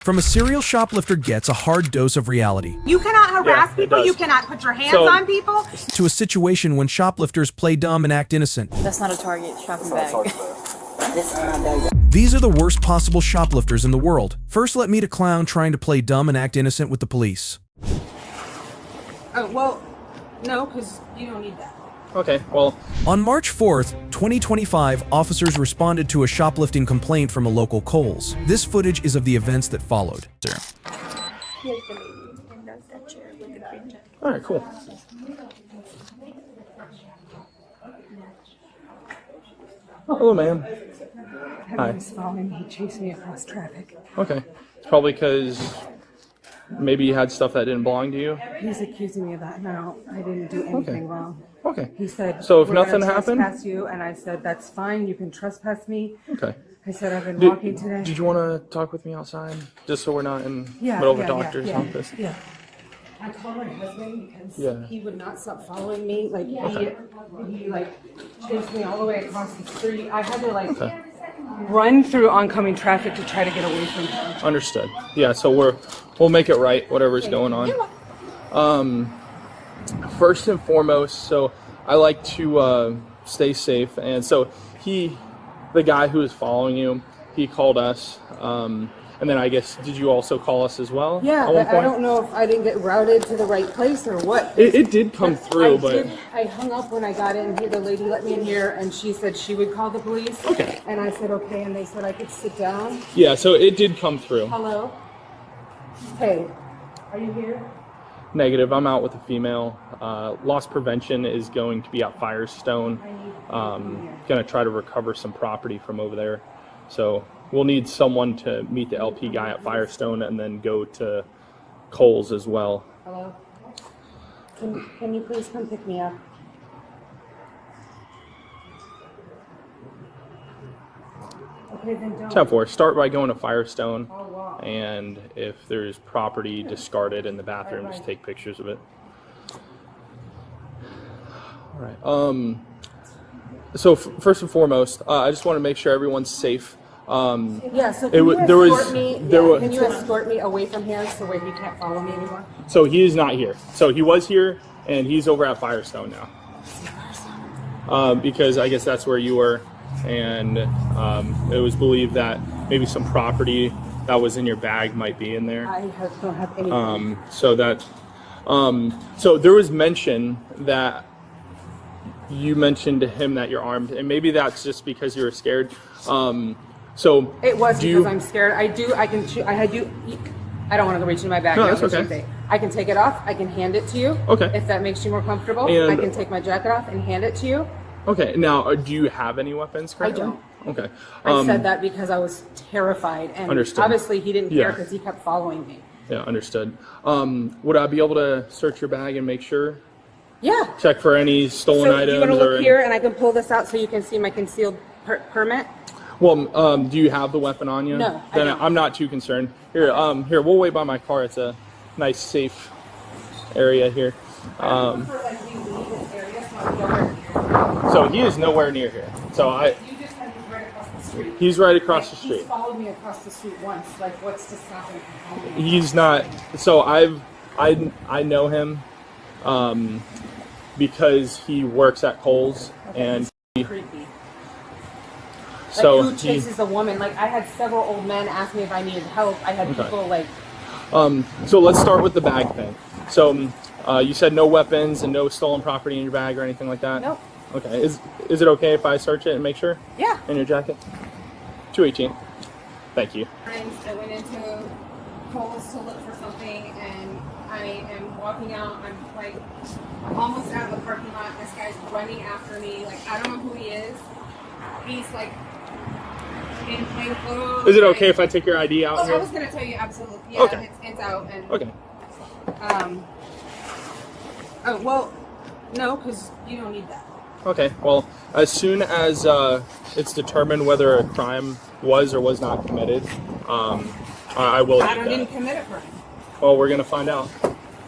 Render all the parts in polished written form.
From a serial shoplifter gets a hard dose of reality. You cannot harass people, you cannot put your hands on people. To a situation when shoplifters play dumb and act innocent. That's not a Target shopping bag. This is my bag. These are the worst possible shoplifters in the world. First, let meet a clown trying to play dumb and act innocent with the police. Oh, well, no, because you don't need that. Okay, well... On March 4th, 2025, officers responded to a shoplifting complaint from a local Kohl's. This footage is of the events that followed. Alright, cool. Oh, hello, ma'am. Hi. He's following me, chasing me across traffic. Okay. It's probably because maybe you had stuff that didn't belong to you? He's accusing me of that. No, I didn't do anything wrong. Okay. He said, so if "We're nothing gonna happened? trespass you," and I said, "That's fine. You can trespass me." Okay. I said, "I've been walking today." Did you want to talk with me outside? Just so we're not in the Yeah, middle of yeah, a doctor's yeah, office? Yeah. I called my husband because he would not stop following me. Like, he like chased me all the way across the street. I had to run through oncoming traffic to try to get away from him. Understood. Yeah, so we'll make it right, whatever's going on. First and foremost, so I like to stay safe, and so the guy who was following you, he called us, and then I guess, did you also call us as well? Yeah, at one but point? I don't know if I didn't get routed to the right place or what. It did come through, but... I hung up when I got in here. The lady let me in here, and she said she would call the police. Okay. And I said, okay, and they said I could sit down. Yeah, so it did come through. Hello? Hey, are you here? Negative. I'm out with a female. Loss prevention is going to be at Firestone. Going to try to recover some property from over there. So we'll need someone to meet the LP guy at Firestone and then go to Kohl's as well. Hello? Can you please come pick me up? Okay, then don't. 10-4. Start by going to Firestone, and if there's property discarded in the bathroom, just take pictures of it. All right. So first and foremost, I just want to make sure everyone's safe. Yeah, so can you escort me away from here so where he can't follow me anymore? So he is not here. So he was here, and he's over at Firestone now. Because I guess that's where you were, and it was believed that maybe some property that was in your bag might be in there. Don't have anything. So there was mention that you mentioned to him that you're armed, and maybe that's just because you were scared. So it was because I'm scared. I don't want to go reach into my bag. No, that's okay. I can take it off. I can hand it to you. Okay. If that makes you more comfortable. And I can take my jacket off and hand it to you. Okay. Now, do you have any weapons currently? I don't. Okay. I said that because I was terrified, and Understood. obviously he didn't care because he kept following me. Yeah, understood. Would I be able to search your bag and make sure? Yeah. Check for any stolen items? You want to look here, and I can pull this out so you can see my concealed permit? Well, do you have the weapon on you? No, Then I don't. I'm not too concerned. Here, we'll wait by my car. It's a nice, safe area here. So he is nowhere near here. So You just said he's right across the street. he's right across the street. He's followed me across the street once. Like, what's to stop him from following me? He's not. So I know him because he works at Kohl's, and Creepy. so who chases a woman? Like, I had several old men ask me if I needed help. I had people like. So let's start with the bag thing. So you said no weapons and no stolen property in your bag or anything like that? Nope. Okay. Is it okay if I search it and make sure? Yeah. In your jacket? 218. Thank you. I went into Kohl's to look for something, and I am walking out. I'm like almost out of the parking lot. This guy's running after me. Like, I don't know who he is. He's like in plain clothes. Is it okay if I take your ID out here? I was gonna tell you absolutely. Yeah, Okay. it's out. And Okay. Oh well, no, because you don't need that. Okay. Well, as soon as it's determined whether a crime was or was not committed, I will. I didn't commit a crime. Well, we're gonna find out.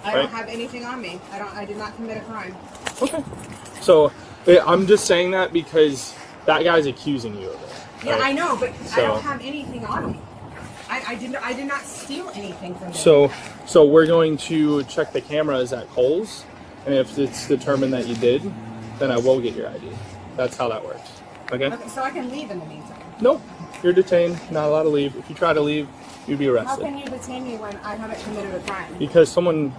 I don't have anything on me. I did not commit a crime. Okay. So I'm just saying that because that guy's accusing you of it. Yeah, right? I know, but I So- don't have anything on me. I did not steal anything from them. So we're going to check the cameras at Kohl's, and if it's determined that you did, then I will get your ID. That's how that works. Okay? Okay, so I can leave in the meantime. Nope. You're detained. Not allowed to leave. If you try to leave, you'd be How arrested. can you detain me when I haven't committed a crime? Because someone.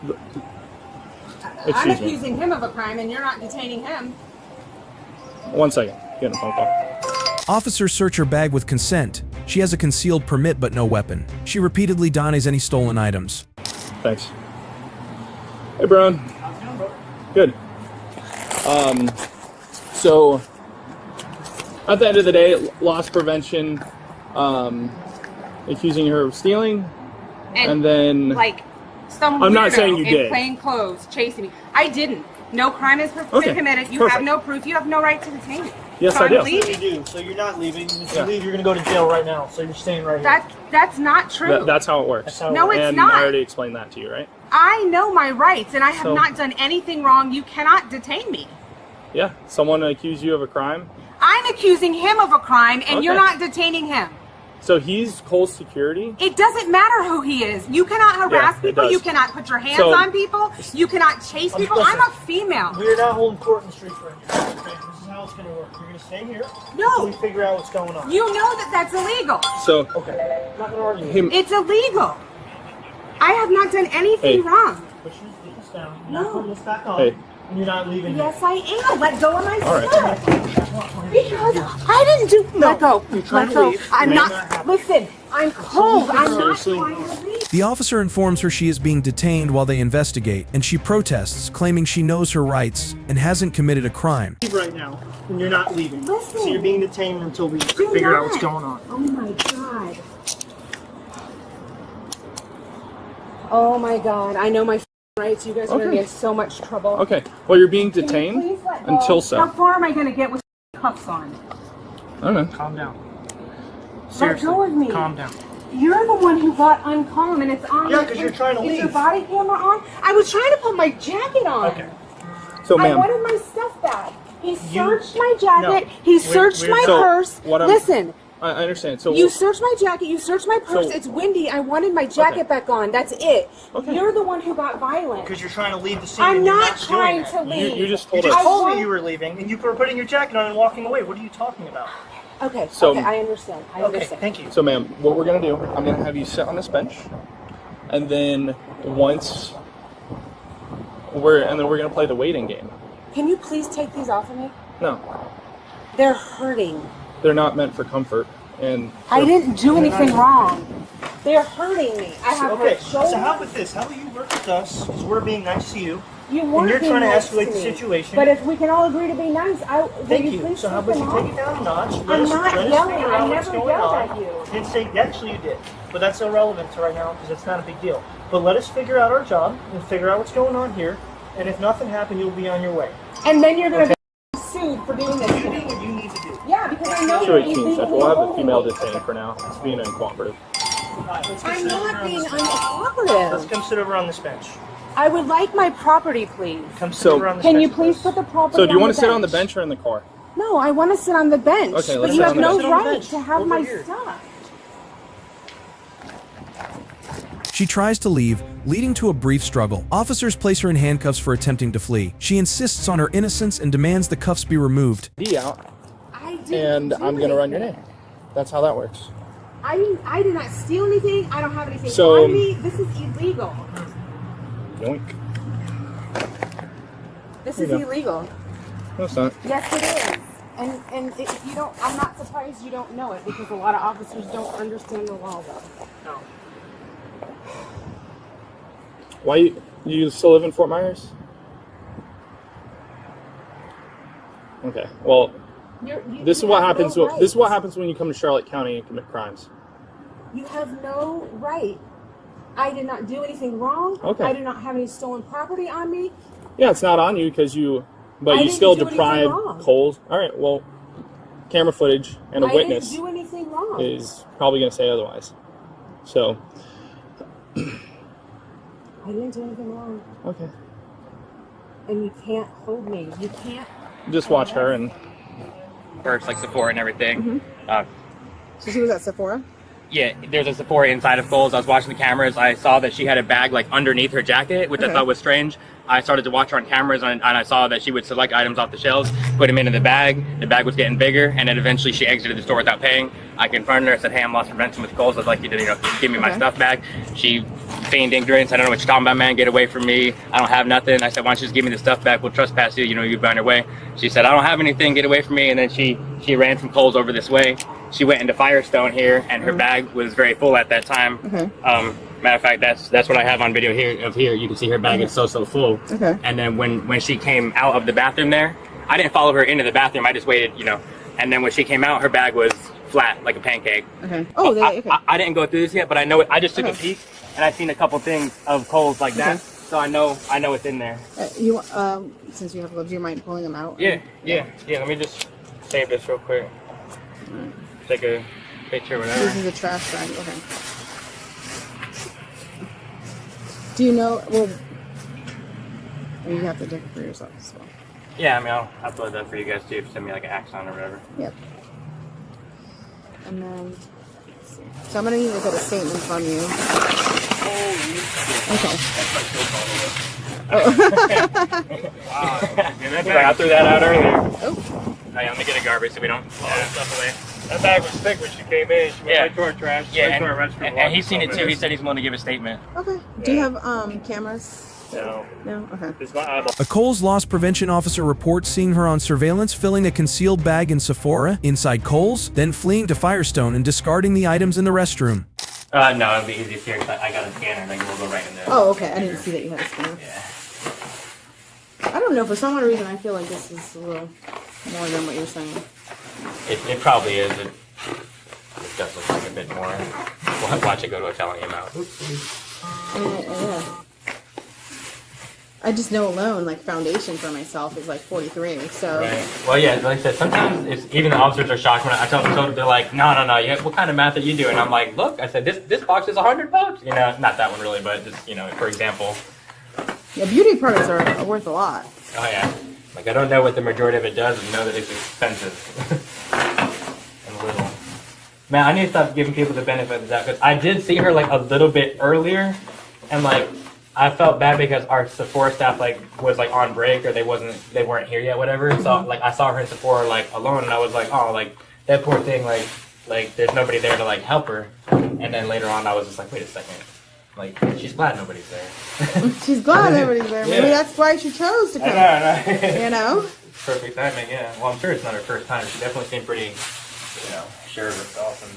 I'm Excuse me. accusing him of a crime, and you're not detaining him. 1 second. Getting a phone call. Officers search her bag with consent. She has a concealed permit but no weapon. She repeatedly denies any stolen items. Thanks. Hey, Brown. Good. So at the end of the day, loss prevention, accusing her of stealing, and then like some I'm not weirdo saying you in did. plain clothes chasing me. I didn't. No crime has been Okay, committed. You perfect. have no proof. You have no right to detain me. Yes, so I do. I'm leaving. You do. So you're not leaving. If Yeah. you leave, you're going to go to jail right now. So you're staying right here. That's not true. That's how it works. That's how it No, works. it's and not. I already explained that to you, right? I know my rights, and I have So- not done anything wrong. You cannot detain me. Yeah. Someone accused you of a crime. I'm accusing him of a crime, and you're Okay. not detaining him. So he's Kohl's security. It doesn't matter who he is. You cannot harass it people. does. You cannot put your hands So- on people. You cannot chase people. Listen. I'm a female. We're not holding court in the streets right now. Okay? This is how it's going to work. You're going to stay here until we No, figure out what's going on. you know that that's illegal. So Okay. I'm not going to argue with him. It's illegal. I have not done anything Hey. wrong. you. Put this down. You're No. not putting this back on. Hey. And you're not leaving. Yes, I am. Let go of my All right. stuff. Because I didn't do. Let go. you're trying Let to go. leave. I'm May not. not happen. Listen, I'm cold. I'm not Seriously? trying to leave. The officer informs her she is being detained while they investigate, and she protests, claiming she knows her rights and hasn't committed a crime. Leave right now. And you're not leaving. Listen. So you're being detained until we Do figure out not. what's going on. Oh my god. Oh my god. I know my rights. You guys are gonna be in so much trouble. Okay. Well, you're being Can you detained please let go? until How so. far am I gonna get with cuffs on? I don't know. Calm down. Let Seriously. go of me. Calm down. You're the one who got uncalm, and it's on. Yeah, your 'cause you're trying to Is your leave. body camera on? I was trying to put my jacket on. Okay. So, I ma'am. wanted my stuff back. He searched my jacket. No. He searched we're- my So, purse. what I'm- Listen, I understand. So you searched my jacket. You searched my purse. So- It's windy. I wanted my jacket Okay. back on. That's it. Okay. You're the one who got violent. Because you're trying to leave the scene. I'm and you're not doing trying that. to leave. you just You told just us. told want- me you were leaving, and you were putting your jacket on and walking away. What are you talking about? Okay. So- okay. I understand. I Okay, understand. thank you. So, ma'am, what we're gonna do? I'm gonna have you sit on this bench, and then once we're gonna play the waiting game. Can you please take these off of me? No, They're hurting. they're not meant for comfort. And I didn't do anything wrong. They're hurting me. I have Okay, hurt shoulders. so how about this? How about you work with us, because we're being nice to you, You and weren't you're being trying to nice escalate the me. situation. But if we can all agree to be nice, Thank will you. please So how take about you them take off? it down a notch? I'm Let us not figure yelling. out I what's never going yelled on. at you. Didn't say actually you did, but that's irrelevant to right now because it's not a big deal. But let us figure out our job and figure out what's going on here. And if nothing happened, you'll be on your way. And then you're going to be sued for doing this. You do what you need to do. Yeah, because I know sure, that you 18 think seconds. you're We'll have the holding female me. detained for now. It's being uncooperative. Let's I'm sit over not on being this bench. Let's uncooperative. come sit over on this bench. I would like my property, please. Come sit So- over on this Can bench you with please us. put the property So, do you on want the to sit on the bench or in the car? No, I want to sit on the bench. Okay, but let's you sit have on the no bench. Sit on the right bench. to have Over my here. stuff. She tries to leave, leading to a brief struggle. Officers place her in handcuffs for attempting to flee. She insists on her innocence and demands the cuffs be removed. D out, I didn't and do I'm gonna run your anything. name. That's how that works. I did not steal anything. I don't have anything So- on me. This is illegal. Yoink. This There is you go. illegal. No, it's not. Yes, it is. And if you don't, I'm not surprised you don't know it because a lot of officers don't understand the law though. No. Why you still live in Fort Myers? Okay. Well, this is what happens. This is what happens when you come to Charlotte County and commit crimes. You have no right. I did not do anything wrong. Okay. I do not have any stolen property on me. Yeah, it's not on you because you, but I you didn't still do anything deprive wrong. Kohl's. All right. Well, camera footage and a I witness didn't do anything wrong. is probably going to say otherwise. So, I didn't do anything wrong. okay. And you can't hold me. You can't. Just watch her and First, like Sephora and everything. So she was at Sephora? Yeah, there's a Sephora inside of Kohl's. I was watching the cameras. I saw that she had a bag like underneath her jacket, which I thought was strange. I started to watch her on cameras, and I saw that she would select items off the shelves, put them into the bag. The bag was getting bigger, and then eventually she exited the store without paying. I confronted her. I said, "Hey, I'm loss prevention with Kohl's. I'd like you to, give me my stuff back." She feigned ignorance. "I don't know what you're talking about, man. Get away from me. I don't have nothing." I said, "Why don't you just give me the stuff back? We'll trespass you. You'll be on your way." She said, "I don't have anything. Get away from me." And then she ran from Kohl's over this way. She went into Firestone here, and her bag was very full at that time. Matter of fact, that's what I have on video here. You can see her bag is so full. And then when she came out of the bathroom there, I didn't follow her into the bathroom. I just waited, And then when she came out, her bag was flat like a pancake. Oh, I didn't go through this yet, but I know it. I just took a peek, and I seen a couple things of Kohl's like that. So I know it's in there. Since you have gloves, do you mind pulling them out? Yeah. Let me just save this real quick. Take a picture, whatever. This is a trash bag. Okay. Do you know? Well, you have to check it for yourself as well. Yeah, I mean, I'll upload that for you guys too. If you send me like an Axon or whatever. Yep. And then, let's see. So I'm gonna need to get a statement from you. Okay. Wow. I threw that out earlier. Oh. Let me get a garbage so we don't throw stuff away. That bag was thick when she came in. She went right to our trash, right to our restroom. And he's seen it too. He said he's willing to give a statement. Okay. Do you have cameras? No. No? Okay. It's my eyeball. A Kohl's loss prevention officer reports seeing her on surveillance filling a concealed bag in Sephora inside Kohl's, then fleeing to Firestone and discarding the items in the restroom. No, it'll be easiest here because I got a scanner and we'll go right in there. Oh, okay. I didn't see that you had a scanner. Yeah. I don't know. For some odd reason, I feel like this is a little more than what you're saying. It probably is. It does look like a bit more. We'll watch it go to a felony amount. Yeah. I just know alone, like, foundation for myself is like 43, so. Right. Well, yeah, like I said, sometimes even the officers are shocked when I tell them, they're like, no, what kind of math are you doing? I'm like, look, I said, this box is $100. Not that one really, but just, for example. Yeah, beauty products are worth a lot. Oh, yeah. Like, I don't know what the majority of it does, and know that it's expensive. And little. Man, I need to stop giving people the benefit of that, because I did see her, like, a little bit earlier, and, like, I felt bad because our Sephora staff, like, was, like, on break, or they weren't here yet, whatever, so, like, I saw her in Sephora, like, alone, and I was like, oh, like, that poor thing, like, there's nobody there to, like, help her, and then later on, I was just like, wait a second. Like, she's glad nobody's there. She's glad nobody's there. Maybe that's why she chose to come. I know. Perfect timing, yeah. Well, I'm sure it's not her first time. She definitely seemed pretty, sure of herself. And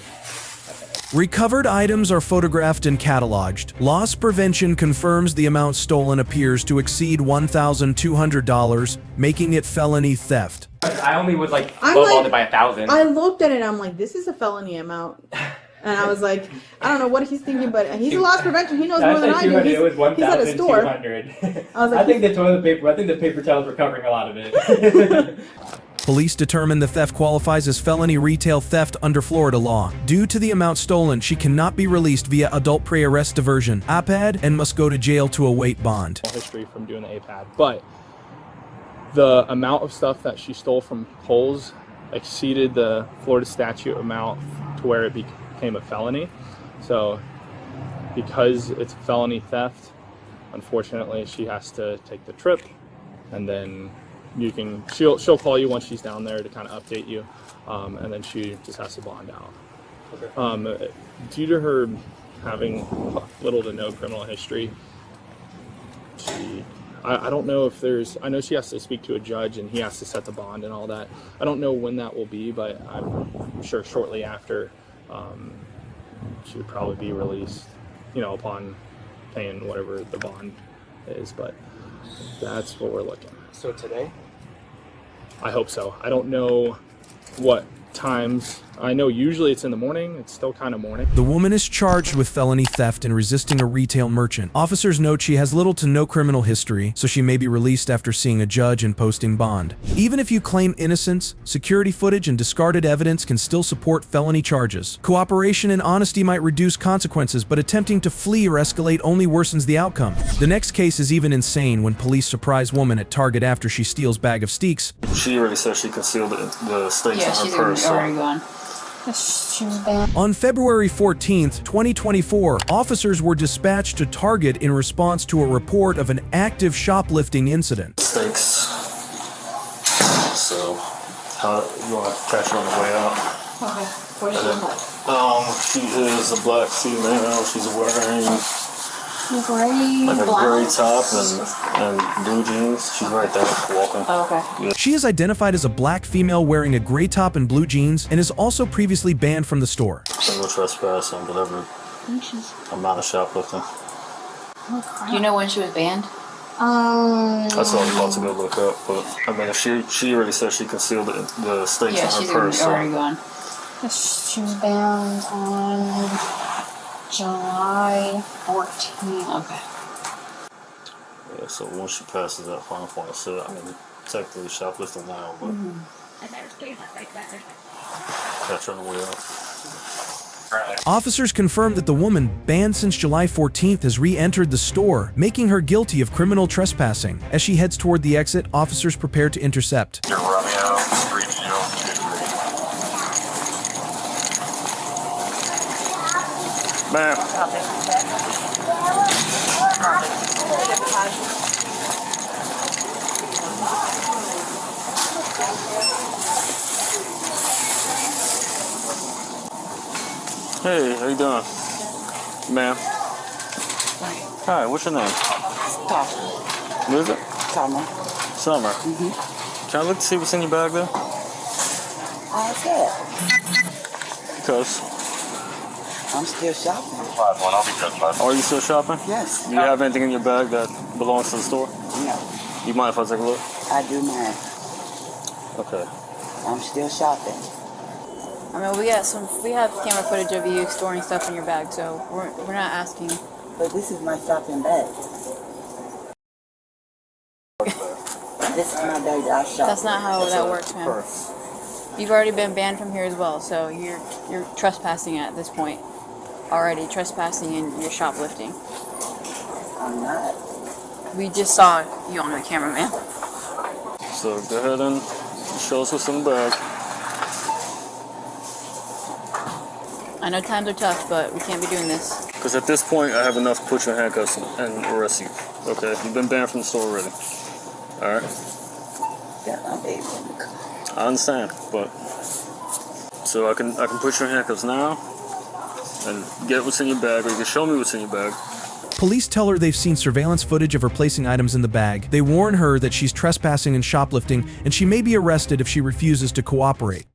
Recovered items are photographed and cataloged. Loss prevention confirms the amount stolen appears to exceed $1,200, making it felony theft. I only was like lowballed it by 1,000. I looked at it and I'm like, this is a felony amount. And I was like, I don't know what he's thinking, but he's a loss prevention. He knows more than I do. It was 1,200. I was like, I think the paper towels were covering a lot of it. Police determined the theft qualifies as felony retail theft under Florida law. Due to the amount stolen, she cannot be released via adult pre-arrest diversion, APAD, and must go to jail to await bond. History from doing the APAD, but the amount of stuff that she stole from Kohl's exceeded the Florida statute amount to where it became a felony. So because it's felony theft, unfortunately she has to take the trip, and then she'll call you once she's down there to kind of update you, and then she just has to bond out. Okay. Due to her having little to no criminal history, I don't know if I know she has to speak to a judge and he has to set the bond and all that. I don't know when that will be, but I'm sure shortly after she would probably be released, upon paying whatever the bond is, but that's what we're looking at. So today? I hope so. I don't know what times. I know usually it's in the morning. It's still kind of morning. The woman is charged with felony theft and resisting a retail merchant. Officers note she has little to no criminal history, so she may be released after seeing a judge and posting bond. Even if you claim innocence, security footage and discarded evidence can still support felony charges. Cooperation and honesty might reduce consequences, but attempting to flee or escalate only worsens the outcome. The next case is even insane when police surprise woman at Target after she steals bag of steaks. She already said she concealed the steaks in her purse. Already gone. She was banned. On February 14th, 2024, officers were dispatched to Target in response to a report of an active shoplifting incident. Thanks. So, how you want to catch her on the way out? Okay. What is she like? She is a black female. She's wearing Gray, like a black. gray top and blue jeans. She's right there walking. Oh, okay. She is identified as a black female wearing a gray top and blue jeans and is also previously banned from the store. Single trespassing, whatever amount of shoplifting. Do you know when she was banned? That's all I'm about to go look up. But I mean, if she already said she concealed the stakes Yeah, in she's her purse. already gone. She was banned on July 14th. Okay. Yeah, so once she passes that final point of sale, I mean, technically shoplifting now, but catch her on the way out. Officers confirmed that the woman, banned since July 14th, has re-entered the store, making her guilty of criminal trespassing. As she heads toward the exit, officers prepare to intercept. You're running out, street Ma'am. Hey, how you doing? Ma'am. Hi, what's your name? What is it? Summer. Summer. Can I look to see what's in your bag there? How's that? Because. I'm still shopping. Are you still shopping? Yes. Do you have anything in your bag that belongs to the store? No, You mind if I take a look? I do not. Okay. I'm still shopping. I mean, we have camera footage of you storing stuff in your bag, so we're not asking. But this is my shopping bag. This is my bag that I shop. That's not how that works, man. Purse. You've already been banned from here as well, so you're trespassing at this point. Already trespassing and you're shoplifting. I'm not. We just saw you on the camera, man. So go ahead and show us what's in the bag. I know times are tough, but we can't be doing this. Because at this point, I have enough to put you in handcuffs and arrest you. Okay? You've been banned from the store already. Alright? Got my baby in the car. I understand, but... So I can put you in handcuffs now and get what's in your bag, or you can show me what's in your bag. Police tell her they've seen surveillance footage of her placing items in the bag. They warn her that she's trespassing and shoplifting, and she may be arrested if she refuses to cooperate.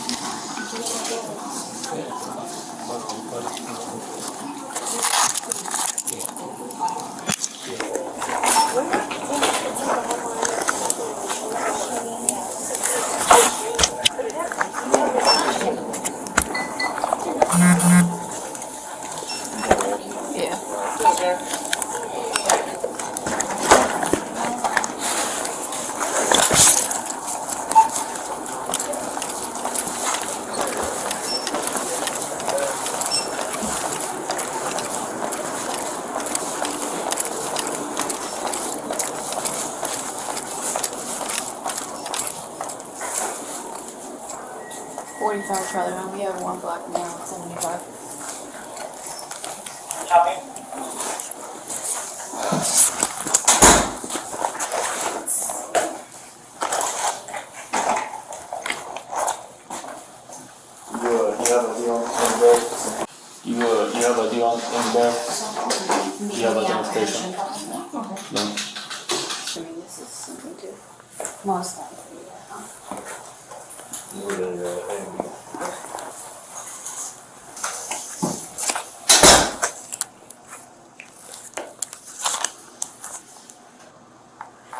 Yeah. $45 Charlie Brown. We have one black now, $75. You have ID on in the bag? You have identification? No? I mean, this is something to most likely.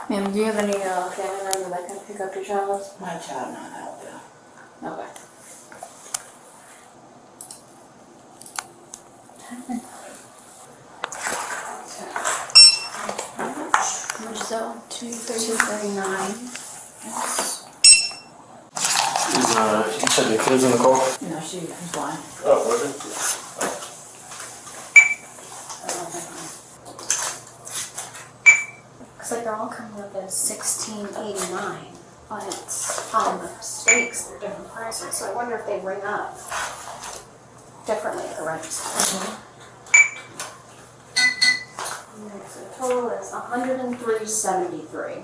Ma'am, do you have any family members that can pick up your child? My child not out there. Okay. How much is that one? $239. You said your kid's in the car? No, she's blind. Oh, was it? Looks like they're all coming up as $16.89, but it's on the stakes, they're different prices, so I wonder if they ring up. differently at the register. So the total is $103.73.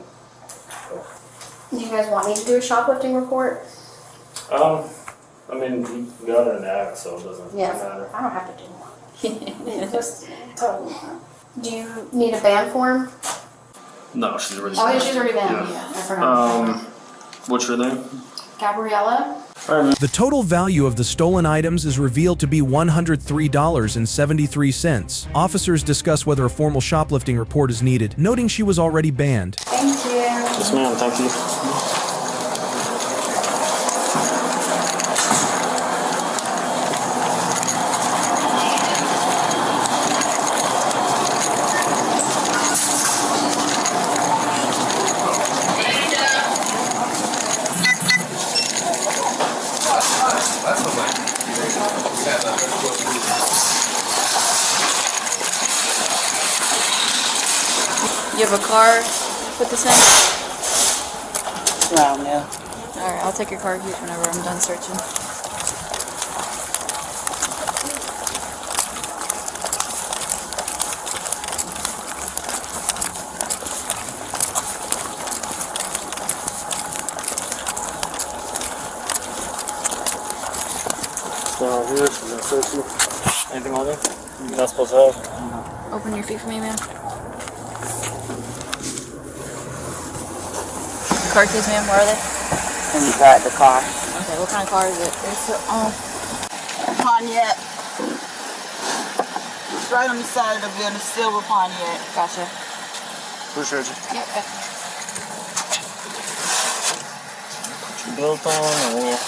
Do you guys want me to do a shoplifting report? I mean, you got an act, so it doesn't matter. I don't have to do one. Just total. Do you need a ban form? No, she's already. Oh, yeah, she's already banned. Yeah, I forgot. What's your name? Gabriella? The total value of the stolen items is revealed to be $103.73. Officers discuss whether a formal shoplifting report is needed, noting she was already banned. Thank you. Yes, ma'am. Thank you. You have a car with this in? Around there. Alright, I'll take your car keys whenever I'm done searching. So here, she's gonna search you. Anything on there? You're not supposed to have. Open your feet for me, ma'am. Car keys, ma'am, where are they? Inside the car. Okay, what kind of car is it? It's a Pontiac. It's right on the side of the building, silver Pontiac. Gotcha. Appreciate you. Yep. Put your belt on and we'll.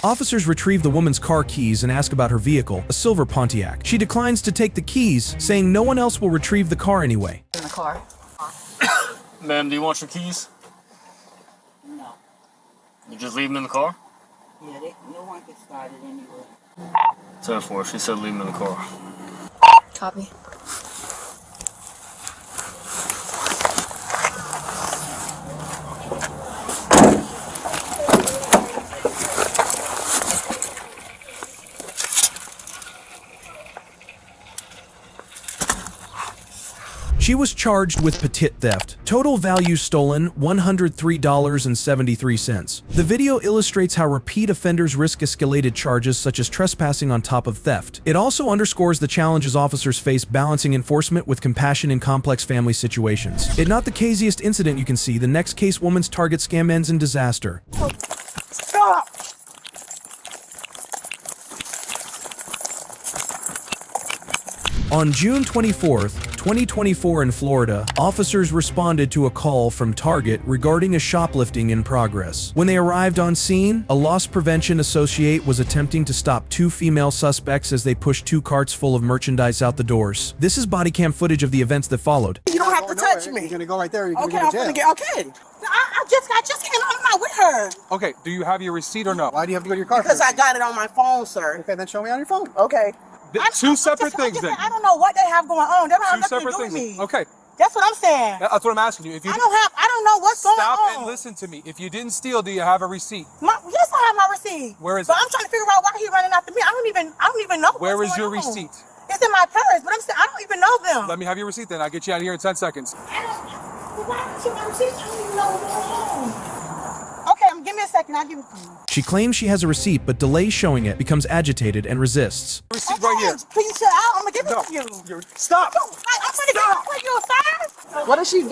Officers retrieve the woman's car keys and ask about her vehicle, a silver Pontiac. She declines to take the keys, saying no one else will retrieve the car anyway. In the car. Ma'am, do you want your keys? No. You just leave them in the car? Yeah, no one can start it anyway. 10-4. She said leave them in the car. Copy. She was charged with petit theft. Total value stolen, $103.73. The video illustrates how repeat offenders risk escalated charges such as trespassing on top of theft. It also underscores the challenges officers face balancing enforcement with compassion in complex family situations. It's not the craziest incident you can see. The next case, woman's Target scam ends in disaster. Stop! On June 24th, 2024 in Florida, officers responded to a call from Target regarding a shoplifting in progress. When they arrived on scene, a loss prevention associate was attempting to stop two female suspects as they pushed two carts full of merchandise out the doors. This is body cam footage of the events that followed. You don't have to touch me. You're gonna go right there. You're Okay, gonna I'm go to gonna jail. get. Okay. I just came. I'm not with her. Okay. Do you have your receipt or no? Why do you have to go to your car? Because I got it on my phone, sir. Okay, then show me on your phone. Okay. Two separate things then. I don't know what they have going on. They don't have Two nothing to separate do with things. me. Okay. That's what I'm saying. That's what I'm asking you. If you I don't know what's going on. stop and listen to me. If you didn't steal, do you have a receipt? Yes, I have my receipt. Where is but it? I'm trying to figure out why he running after me. I don't even know. Where what's is your going on. receipt? It's in my purse, but I'm saying I don't even know them. Let me have your receipt then. I'll get you out of here in 10 seconds. Why don't you my receipt? I don't even know what's going on. Okay, give me a second. I'll give it to you. She claims she has a receipt, but delays showing it, becomes agitated, and resists. Receipt right here. Please chill out. I'm gonna give it to you. Stop! I'm gonna give it to you, sir. What is she doing?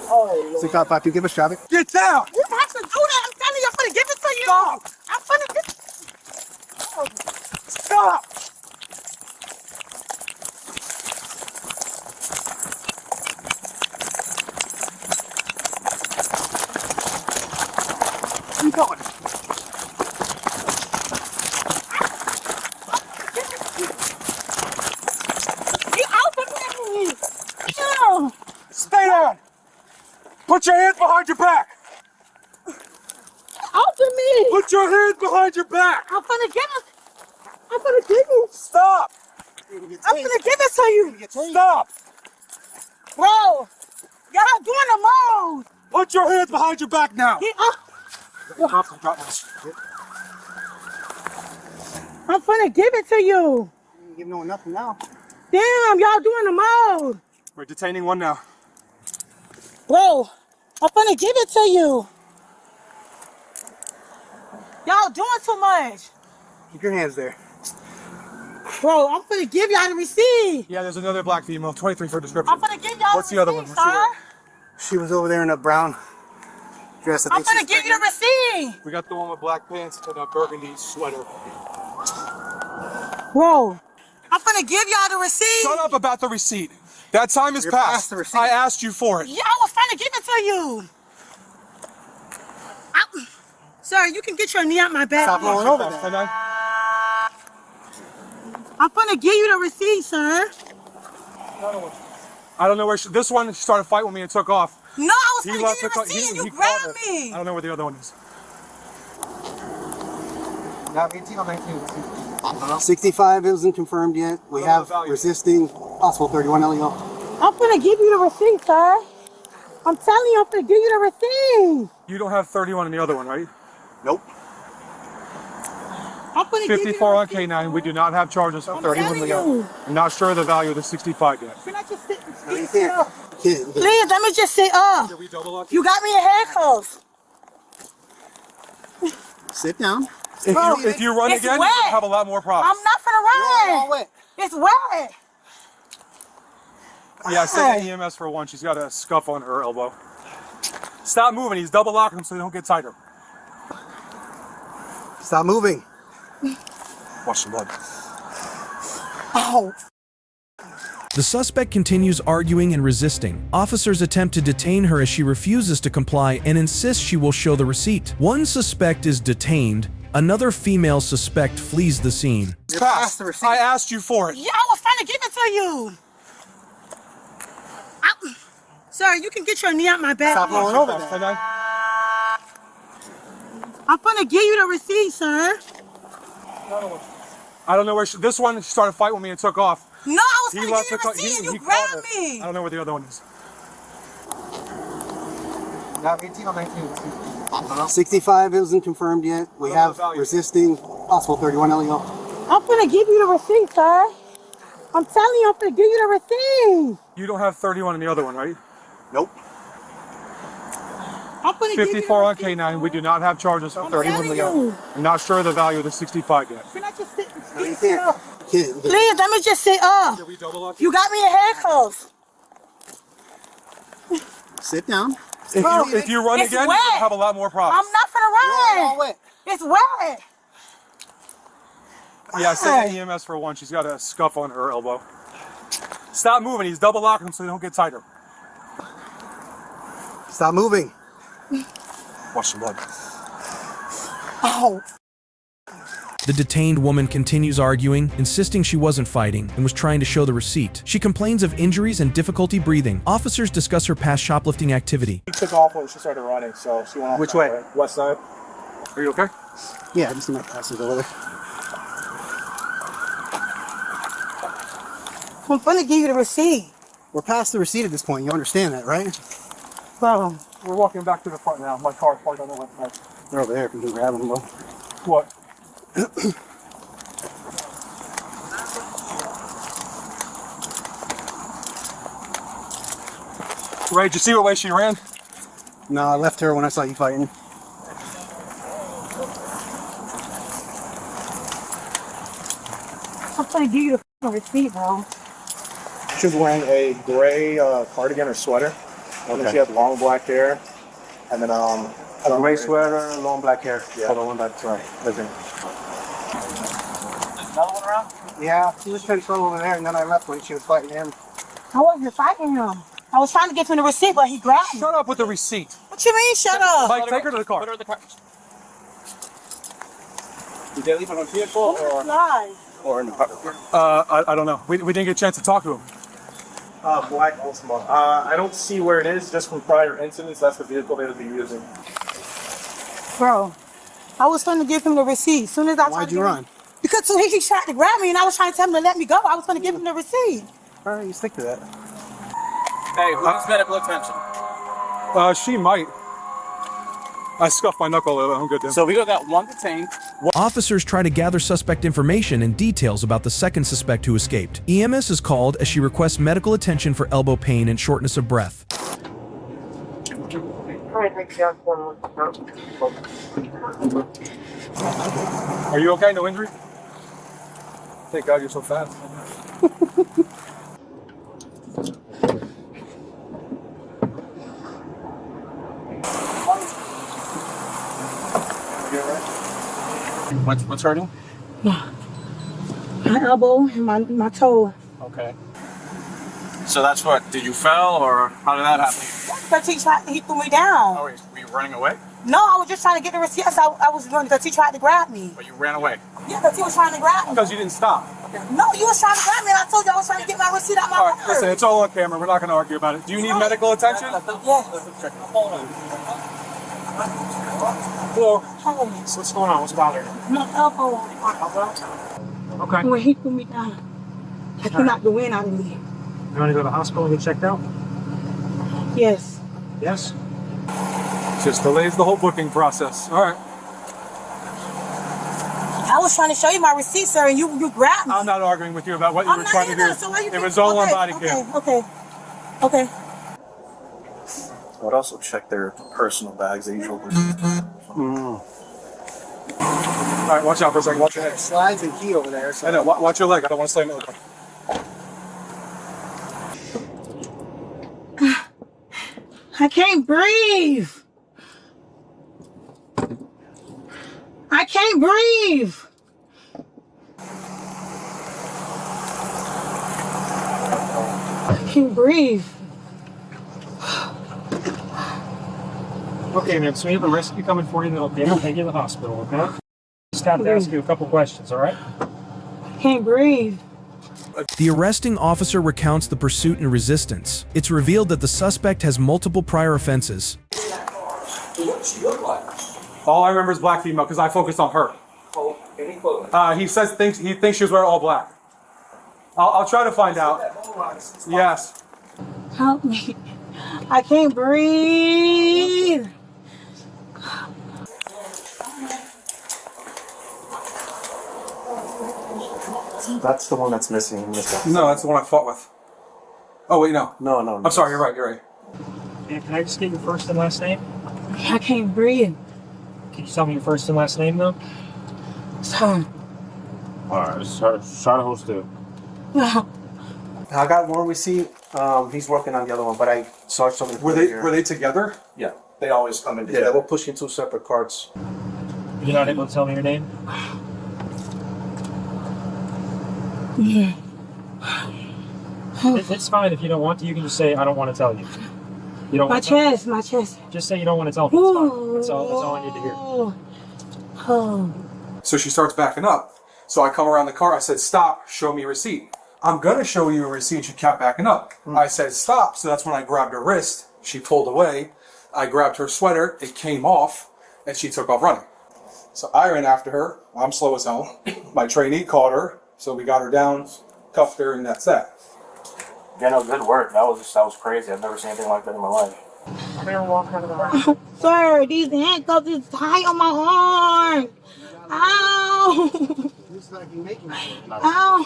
Oh, Lord. 655, give us traffic. Get down! You have to do that. I'm telling you, I'm gonna give it to you. Stop! I'm gonna give it. Stop! Keep going. You open me. No. Stay down! Put your hands behind your back! Open me. Put your hands behind your back! I'm gonna give it. I'm gonna give you. Stop! I'm gonna give it to you. Stop! Bro, y'all doing the most. Put your hands behind your back now. Get up. I'm gonna give it to you. You ain't giving no one nothing now. Damn, y'all doing the most. We're detaining one now. Bro, I'm gonna give it to you. Y'all doing too much. Keep your hands there. Bro, I'm gonna give y'all the receipt. Yeah, there's another black female, 23 for description. I'm gonna give y'all What's the the other receipt, one? sir. She was over there in a brown dress. I'm gonna give you the receipt. We got the one with black pants and a burgundy sweater. Bro, I'm gonna give y'all the receipt. Shut up about the receipt. That time is You're past. past the receipt. I asked you for it. Yeah, I was trying to give it to you. Sir, you can get your knee out my back. Stop rolling over there. And I- I'm gonna give you the receipt, sir. I don't know where this one started fighting with me and took off. No, I was He gonna left give you the receipt and you called grabbed her. me. I don't know where the other one is. Now 18 or 19. 65 isn't confirmed yet. We I don't know have the value. resisting, possible 31 LEO. I'm gonna give you the receipt, sir. I'm telling you, I'm gonna give you the receipt. You don't have 31 in the other one, right? Nope. I'm gonna give you 54 on the receipt. K9. We do not have charges for I'm 31 telling Leo. you. I'm not sure of the value of the 65 yet. Can I just sit No, you sit up? can't. Please, let me just sit up. Did we double lock? You got me in handcuffs. Sit down. If you run It's again, wet. you're gonna have a lot more problems. I'm not You're all gonna run. wet. It's wet. Yeah, send an EMS for one. She's got a scuff on her elbow. Stop moving. He's double locking them so they don't get tighter. Stop moving. Watch the blood. Oh. The suspect continues arguing and resisting. Officers attempt to detain her as she refuses to comply and insists she will show the receipt. One suspect is detained. Another female suspect flees the scene. It's past past. the receipt. I asked you for it. Yeah, I was trying to give it to you. Sir, you can get your knee out my back. Stop rolling over there. And I- I'm gonna give you the receipt, sir. I don't know where this one started fighting with me and took off. No, I was He gonna left give you the receipt and you called grabbed her. me. I don't know where the other one is. Now 18 or 19. 65 isn't confirmed yet. We I don't know have the value. resisting, possible 31 LEO. I'm gonna give you the receipt, sir. I'm telling you, I'm gonna give you the receipt. You don't have 31 in the other one, right? Nope. I'm gonna give you 54 the on receipt, K9. We sir. do not have charges for I'm 31 telling Leo. you. I'm not sure of the value of the 65 yet. Can I just sit No, you sit up? can't. Please, let me just sit up. Did we double lock? You got me in handcuffs. Sit down. If you run It's again, wet. you're gonna have a lot more problems. I'm not You're all gonna run. wet. It's wet. Yeah, send an EMS for one. She's got a scuff on her elbow. Stop moving. He's double locking them so they don't get tighter. Stop moving. Watch the blood. Oh. The detained woman continues arguing, insisting she wasn't fighting and was trying to show the receipt. She complains of injuries and difficulty breathing. Officers discuss her past shoplifting activity. He took off when she started running, so she went off. Which way? West side. Are you okay? Yeah, just my passes over there. I'm gonna give you the receipt. We're past the receipt at this point. You understand that, right? Bro. We're walking back to the front now. My car's parked on the left side. They're over there if you can grab them, bro. What? Ray, did you see what way she ran? No, I left her when I saw you fighting. I'm gonna give you the f***ing receipt, bro. She was wearing a gray cardigan or sweater. And then she had long black hair. And then A gray sweater, long black hair. Yeah. Hold on, one back. Sorry. Listen. Another one around? Yeah, she was control over there, and then I left when she was fighting him. I wasn't fighting him. I was trying to give him the receipt, but he grabbed me. Shut up with the receipt. What you mean, shut up? Mike, take her to the car. Put her in the car. Did they leave on a vehicle or in the park? I don't know. We didn't get a chance to talk to him. Black Oldsmobile. I don't see where it is, just from prior incidents. That's the vehicle they would be using. Bro, I was trying to give him the receipt. As soon as I tried Why'd to you give him- run? Because so he tried to grab me and I was trying to tell him to let me go. I was going to give him the receipt. All right, you stick to that. Hey, who needs medical attention? She might. I scuffed my knuckle a little. I'm good then. So we got one detained. Officers try to gather suspect information and details about the second suspect who escaped. EMS is called as she requests medical attention for elbow pain and shortness of breath. Are you okay? No injury? Thank God you're so fast. What's hurting? My elbow and my toe. Okay. So that's what? Did you fell or how did that happen? Because he threw me down. Oh, were you running away? No, I was just trying to get the receipt. Yes, I was running because he tried to grab me. But you ran away? Yeah, because he was trying to grab me. Because you didn't stop. No, you was trying to grab me and I told you I was trying to get my receipt out my All right, purse. listen, it's all on camera. We're not going to argue about it. Do you need medical attention? Yes. Hello. What's going on? What's bothering you? My elbow. Okay. When he threw me down, I could knock the wind out of me. You want to go to the hospital and get checked out? Yes. Yes? Just delays the whole booking process. All right. I was trying to show you my receipt, sir, and you grabbed me. I'm not arguing with you about what you were trying to do. So why you it was all on body cam. Okay. I would also check their personal bags. They usually. All right, watch out for a second. Watch your head. Slides and key over there. So. I know. Watch your leg. I don't want to slam it open. I can't breathe. I can't breathe. I can't breathe. Okay, man, so we have a rescue coming for you that'll take you to the hospital, okay? Just have to ask you a couple questions, all right? I can't breathe. The arresting officer recounts the pursuit and resistance. It's revealed that the suspect has multiple prior offenses. What does she look like? All I remember is black female because I focused on her. Oh, any clothing? He thinks she was wearing all black. I'll try to find out. Yes. Help me. I can't breathe. That's the one that's missing. No, that's the one I fought with. Oh wait, no. No. I'm sorry. You're right. And can I just get your first and last name? I can't breathe. Can you tell me your first and last name, though? Sorry. Alright, start a host too. No. I got one receipt. He's working on the other one, but I saw something. Were they together? Yeah, they always come in together. Yeah, we're pushing two separate carts. You're not able to tell me your name? Yeah. It's fine if you don't want to. You can just say, I don't want to tell you. You don't my want chest, my chest. Just say you don't want to tell me. It's fine. That's all I need to hear. Oh. So she starts backing up. So I come around the car. I said, stop, show me a receipt. I'm going to show you a receipt. She kept backing up. I said, stop. So that's when I grabbed her wrist. She pulled away. I grabbed her sweater. It came off, and she took off running. So I ran after her. I'm slow as hell. My trainee caught her. So we got her down, cuffed her, and that's that. Yeah, no, good work. That was crazy. I've never seen anything like that in my life. I'm gonna walk out of the room. Sir, these handcuffs is tight on my arm. Ow! Ow!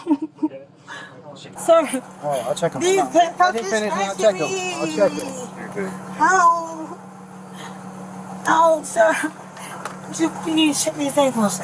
Sir, I'll check them. these handcuffs is I'll check them. I'll check them. Ow! Ow, sir. Would you please check these ankles?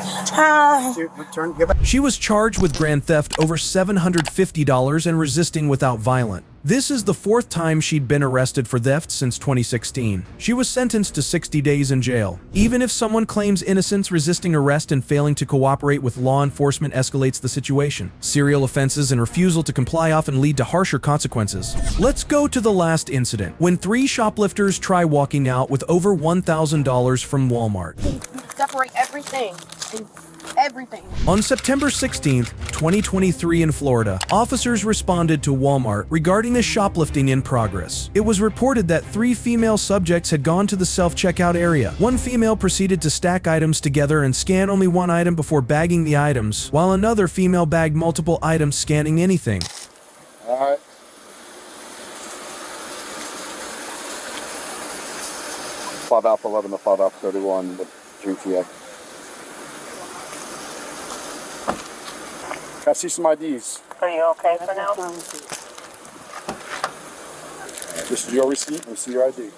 She was charged with grand theft over $750 and resisting without violence. This is the fourth time she'd been arrested for theft since 2016. She was sentenced to 60 days in jail. Even if someone claims innocence, resisting arrest and failing to cooperate with law enforcement escalates the situation. Serial offenses and refusal to comply often lead to harsher consequences. Let's go to the last incident, when 3 shoplifters try walking out with over $1,000 from Walmart. Separate every everything. Everything. On September 16th, 2023 in Florida, officers responded to Walmart regarding the shoplifting in progress. It was reported that 3 female subjects had gone to the self-checkout area. One female proceeded to stack items together and scan only one item before bagging the items, while another female bagged multiple items scanning anything. All right. 5 Alpha 11 to 5 Alpha 31 with GTA. Can I see some IDs? Are you okay for now? This is your receipt. Let me see your ID.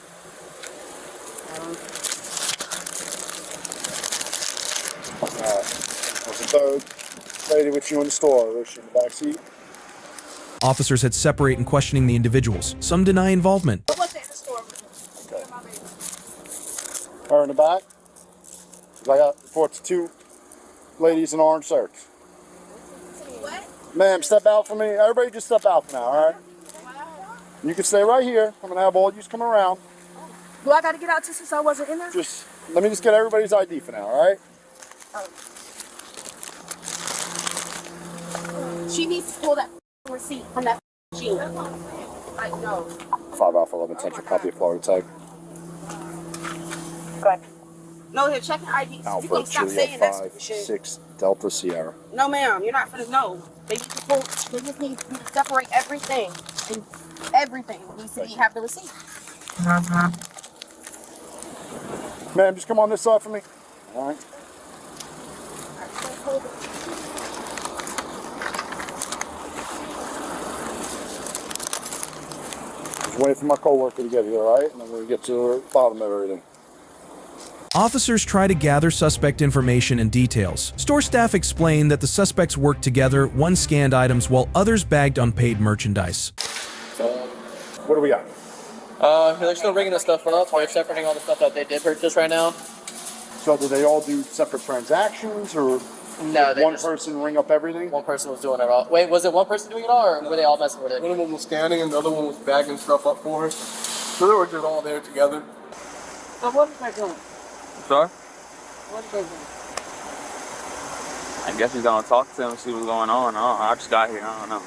There's a third lady with you in the store. Was she in the back seat? Officers had separate in questioning the individuals. Some deny involvement. What's in the store? Okay. Her in the back. I got reports of 2 ladies in orange shirts. What? Ma'am, step out for me. Everybody just step out for now, all right? You can stay right here. I'm going to have all you come around. Do I got to get out since I wasn't in there? Let me just get everybody's ID for now, all right? She needs to pull that receipt from that machine. I know. 5 Alpha 11, attention, copy of Florida tag. Go ahead. No, they're checking IDs. You Alpha gonna stop saying Juliet that 5 stupid shit. 6 Delta Sierra. No, ma'am, you're not finna know. They need to pull. They just need to separate everything. And everything needs to have the receipt. Ma'am, just come on this side for me. All right. Just waiting for my coworker to get here, all right? And then we'll get to the bottom of everything. Officers try to gather suspect information and details. Store staff explained that the suspects worked together, one scanned items while others bagged unpaid merchandise. So, what do we got? They're still ringing the stuff up. We're separating all the stuff that they did purchase right now. So do they all do separate transactions, or No, one person ring up everything? One person was doing it all. Wait, was it one person doing it all, or were they all messing with it? One of them was scanning and the other one was bagging stuff up for her. So they were just all there together. So what is they doing? Sorry? What are they doing? I guess he's gonna talk to him and see what's going on. I just got here. I don't know.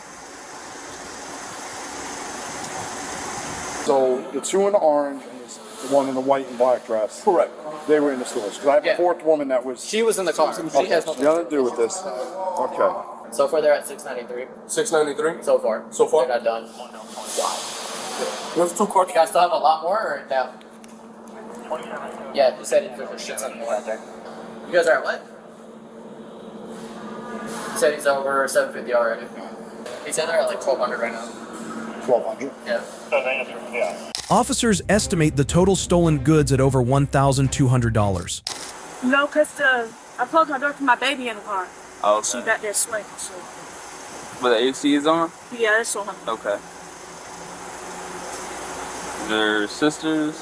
So the 2 in the orange and the one in the white and black dress. Correct. They were in the stores. Because I have a 4th woman that was. She was in the car. She has nothing to do with this. Okay. So far, they're at 693. 693? So far. So far? They're not done. Wow. There's 2 carts. You guys still have a lot more, or no? Yeah, you said there's a shit ton more out there. You guys are at what? He said he's over 750 already. He said they're at like 1200 right now. 1200? Yeah. Officers estimate the total stolen goods at over $1,200. No, because I closed my door to my baby in the car. Oh, She okay. got there sweating, so. But the AC is on? Yeah, it's on. Okay. Their sisters?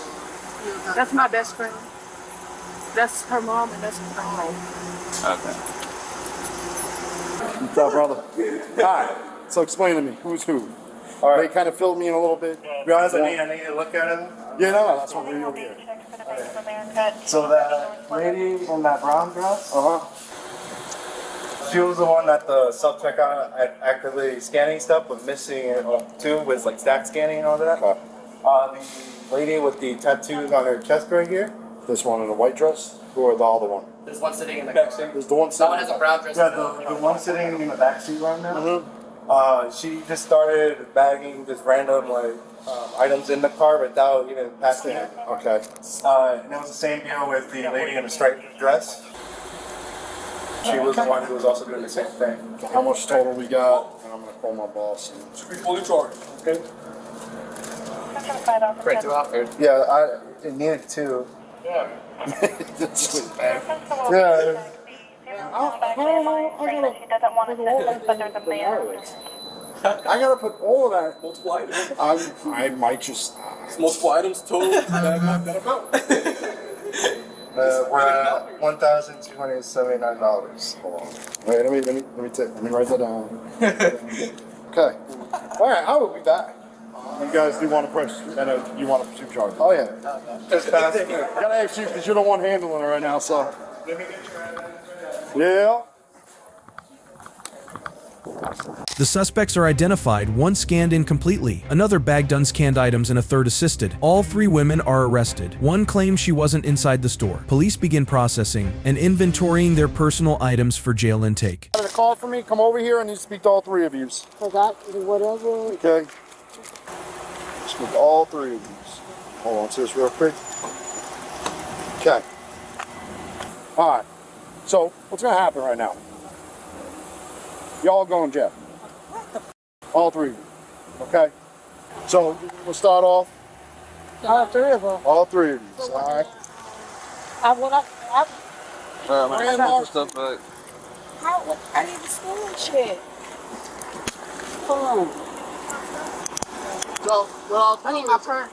That's my best friend. That's her mom and that's her home. Okay. What's up, brother? Hi. So explain to me, who's who? All right. They kind of filled me in a little bit. Guys, I need to look at it. Yeah, no, that's what we're over here. So that lady in that brown dress, she was the one at the self-checkout actively scanning stuff, but missing 2 was like stack scanning and all that. The lady with the tattoos on her chest right here. This one in the white dress, or the other one? There's one sitting in the back seat. There's the one sitting. Someone has a brown dress. Yeah, the one sitting in the back seat right now. She just started bagging just random items in the car without even passing it. Okay. And it was the same deal with the lady in the striped dress. She was the one who was also doing the same thing. How much total we got? And I'm gonna call my boss. Should be fully charged. Okay. Great, 2 offers. Yeah, it needed 2. Yeah. Yeah. I gotta put all of that. Multiple items. I might just. It's multiple items total. That amount. We're at $1,279. Hold on. Wait, let me write that down. Okay. All right, I will be back. You guys do want to press, you want to pursue charges? Oh yeah. Just pass it. I gotta ask you because you're the one handling it right now, so. Yeah. The suspects are identified, one scanned incompletely, another bagged unscanned items, and a third assisted. All 3 women are arrested. One claims she wasn't inside the store. Police begin processing and inventorying their personal items for jail intake. Got a call for me. Come over here. I need to speak to all 3 of you. Forgot whatever. Okay. Speak to all 3 of you. Hold on to this real quick. Okay. All right. So what's gonna happen right now? Y'all going to jail. All 3 of you. Okay? So, we'll start off. All 3 of them. All 3 of you. All right? My stuff back. I need the school shit. Hold on. So, well, I need my purse.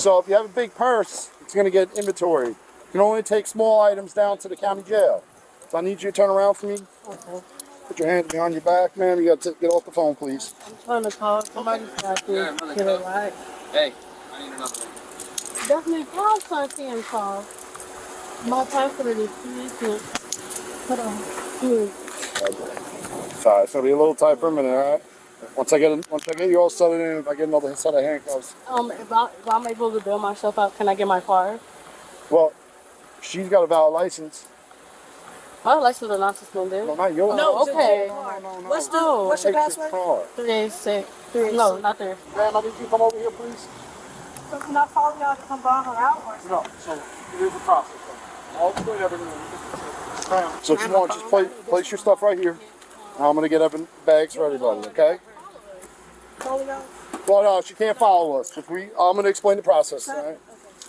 So, if you have a big purse, it's going to get inventory. You can only take small items down to the county jail. So, I need you to turn around for me. Okay. Put your hands behind your back, ma'am. You got to get off the phone, please. I'm trying to call somebody so I can get it right. Hey, I need another one. Definitely call something and call. My password is please. Hold on. Sorry, it's going to be a little tight for a minute, all right? Once I get you all settled in, if I get another set of handcuffs. If I'm able to bail myself out, can I get my car? Well, she's got a valid license. My license is not suspended. No, not yours. No, okay. No. What's your password? 386. No, not there. Ma'am, I need you to come over here, please. So can I follow y'all to come by her out? Or No, so here's the process. I'll explain everything. So if you want, just place your stuff right here. I'm going to get bags for everybody, okay? follow y'all? Well, no, she can't follow us. I'm going to explain the process, all right?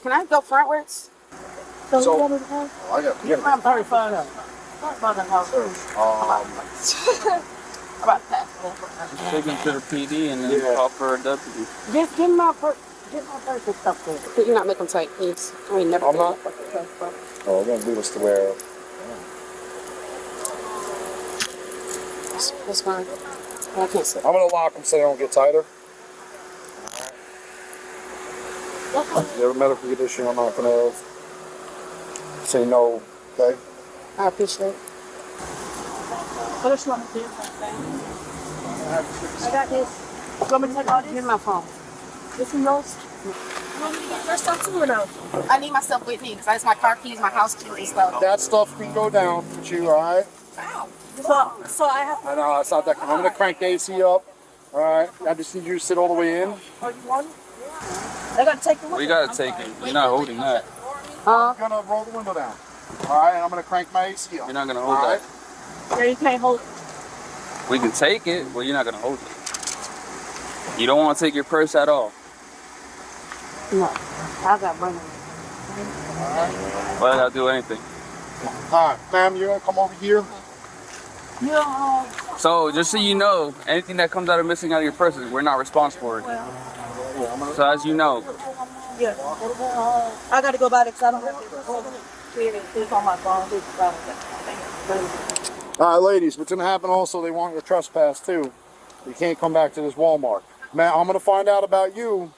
Can I go frontwards? So, you want me to go? I got to I'm 35 now. About the house. About that. Take him to the PD and then call for a deputy. Just give my purse and stuff there. You're not making tight, please. I ain't never. I'm not. Oh, we're going to do this to wear. That's fine. I can't sit. I'm going to lock them so they don't get tighter. If you have a medical condition, I'm not going to say no, okay? I appreciate it. What else you want me to do? I got this. You want me to take all this? Give me my phone. This one knows? You want me to get your stuff too or no? I need my stuff with me because that's my car keys, my house keys and stuff. That stuff can go down with you, all right? So I have to... I know, it's not that. I'm going to crank the AC up, all right? I just need you to sit all the way in. Oh, you want it? I got to take it with We me. gotta take it. You're not holding that. I'm going to roll the window down, all right? And I'm going to crank my AC up. You're not gonna hold that. Yeah, you can't hold it. We can take it, but you're not gonna hold it. You don't want to take your purse at all. No, I got money. Well, I gotta do anything. All right, ma'am, you're going to come over here. Yeah. So, just so you know, anything that comes out of missing out of your purses, we're not responsible for it. So, as you know, Yeah. I got to go by it because I don't have it's on my phone. All right, ladies, what's going to happen also, they want your trespass too. You can't come back to this Walmart. Man, I'm going to find out about you.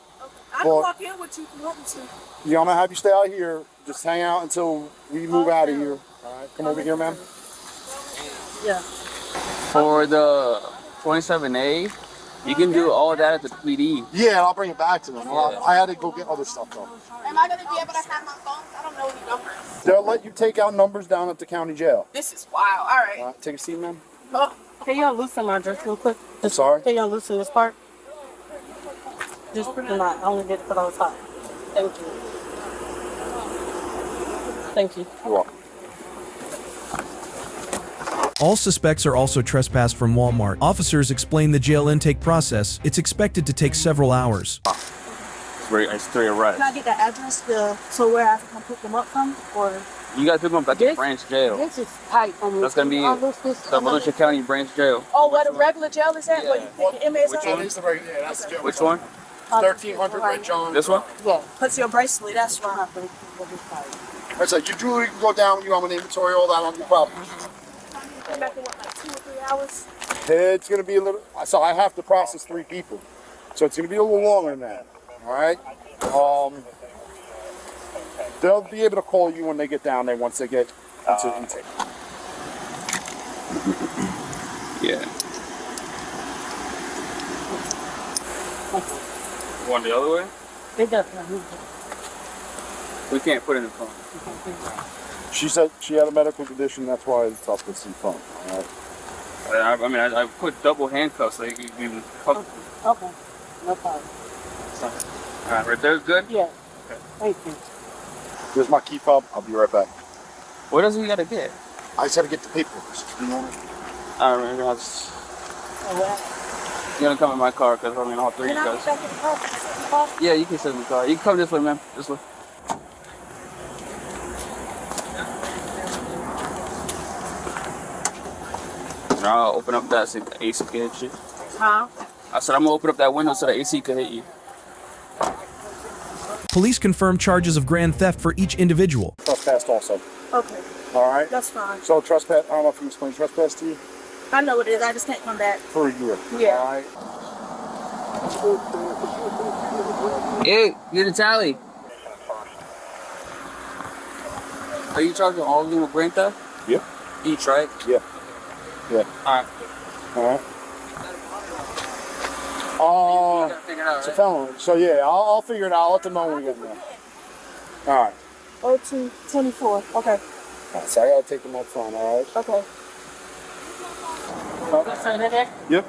I can walk in with you if you want me to. Yeah, I'm going to have you stay out here. Just hang out until we move out of here. All right, come over here, ma'am. Yeah. for the 27A, you can do all that at the PD. Yeah, I'll bring it back to them. I had to go get other stuff though. Am I going to be able to have my phone? I don't know any numbers. They'll let you take out numbers down at the county jail. This is wild. All right. Take a seat, ma'am. Oh, can you unloosen my dress real quick? Sorry? Can you unloosen this part? Just not. I only did it put on top. Thank you. Thank you. You're welcome. All suspects are also trespassed from Walmart. Officers explain the jail intake process. It's expected to take several hours. It's 3 arrests. Can I get the address so where I can pick them up from? Or You got to pick them up at the branch jail. this is tight on me. That's going to be the Volusia County branch jail. Oh, where the regular jail is at? Where you pick the inmates Which up? one? Yeah, that's the jail. Which one? 1300 Red John. This one? Yeah. Put your bracelet. That's right. I said, you jewelry can go down with you. I'm going to inventory all that on your property. Come back in what, like 2 or 3 hours? It's going to be a little, so I have to process 3 people. So it's going to be a little longer than that. All right? They'll be able to call you when they get down there once they get into intake. Yeah. One the other way? It does. We can't put it in the phone. She said she had a medical condition, that's why it's tough to see phone. All right. I mean, I put double handcuffs so you can even cover. Okay. No problem. All right, right there's good? Yeah. Okay. Thank you. Here's my key fob. I'll be right back. What else you gotta get? I just gotta get the paperwork. All right, man. You're gonna come in my car because I mean all three of you guys. Can I get back in the car? Yeah, you can sit in the car. You can come this way, man. This way. And I'll open up that so the AC can hit you. Huh? I said I'm gonna open up that window so the AC can hit you. Police confirmed charges of grand theft for each individual. Trespassed also. Okay. All right. That's fine. So trespass. I don't know if you explained trespass to you. I know what it is. I just can't come back. For a year. Yeah. All right. Hey, get a tally. Are you charging all of them with grand theft? Yep. Each, right? Yeah. Yeah. All right. All right. It's a felony. So yeah, I'll figure it out. I'll let them know when we get there. All right. 0224. Okay. So I gotta take them up front. All right. Okay. Yep.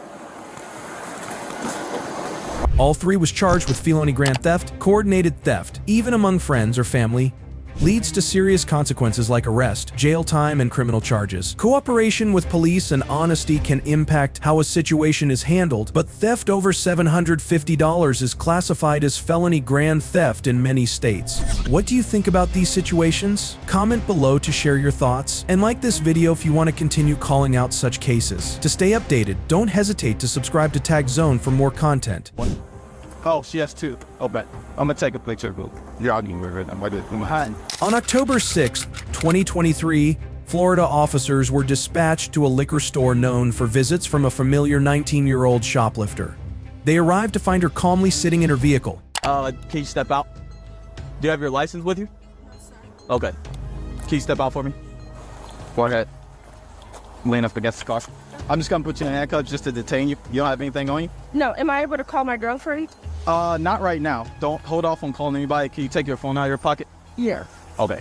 All three was charged with felony grand theft. Coordinated theft, even among friends or family, leads to serious consequences like arrest, jail time, and criminal charges. Cooperation with police and honesty can impact how a situation is handled, but theft over $750 is classified as felony grand theft in many states. What do you think about these situations? Comment below to share your thoughts, and like this video if you want to continue calling out such cases. To stay updated, don't hesitate to subscribe to Tagzone for more content. Oh, she has two. Oh, but I'm gonna take a picture of her. You're arguing with her. I'm behind. On October 6, 2023, Florida officers were dispatched to a liquor store known for visits from a familiar 19-year-old shoplifter. They arrived to find her calmly sitting in her vehicle. Can you step out? Do you have your license with you? Okay. Can you step out for me? Go ahead. Lean up against the car. I'm just gonna put you in handcuffs just to detain you. You don't have anything on you? No. Am I able to call my girlfriend? Not right now. Don't hold off on calling anybody. Can you take your phone out of your pocket? Yeah. Okay.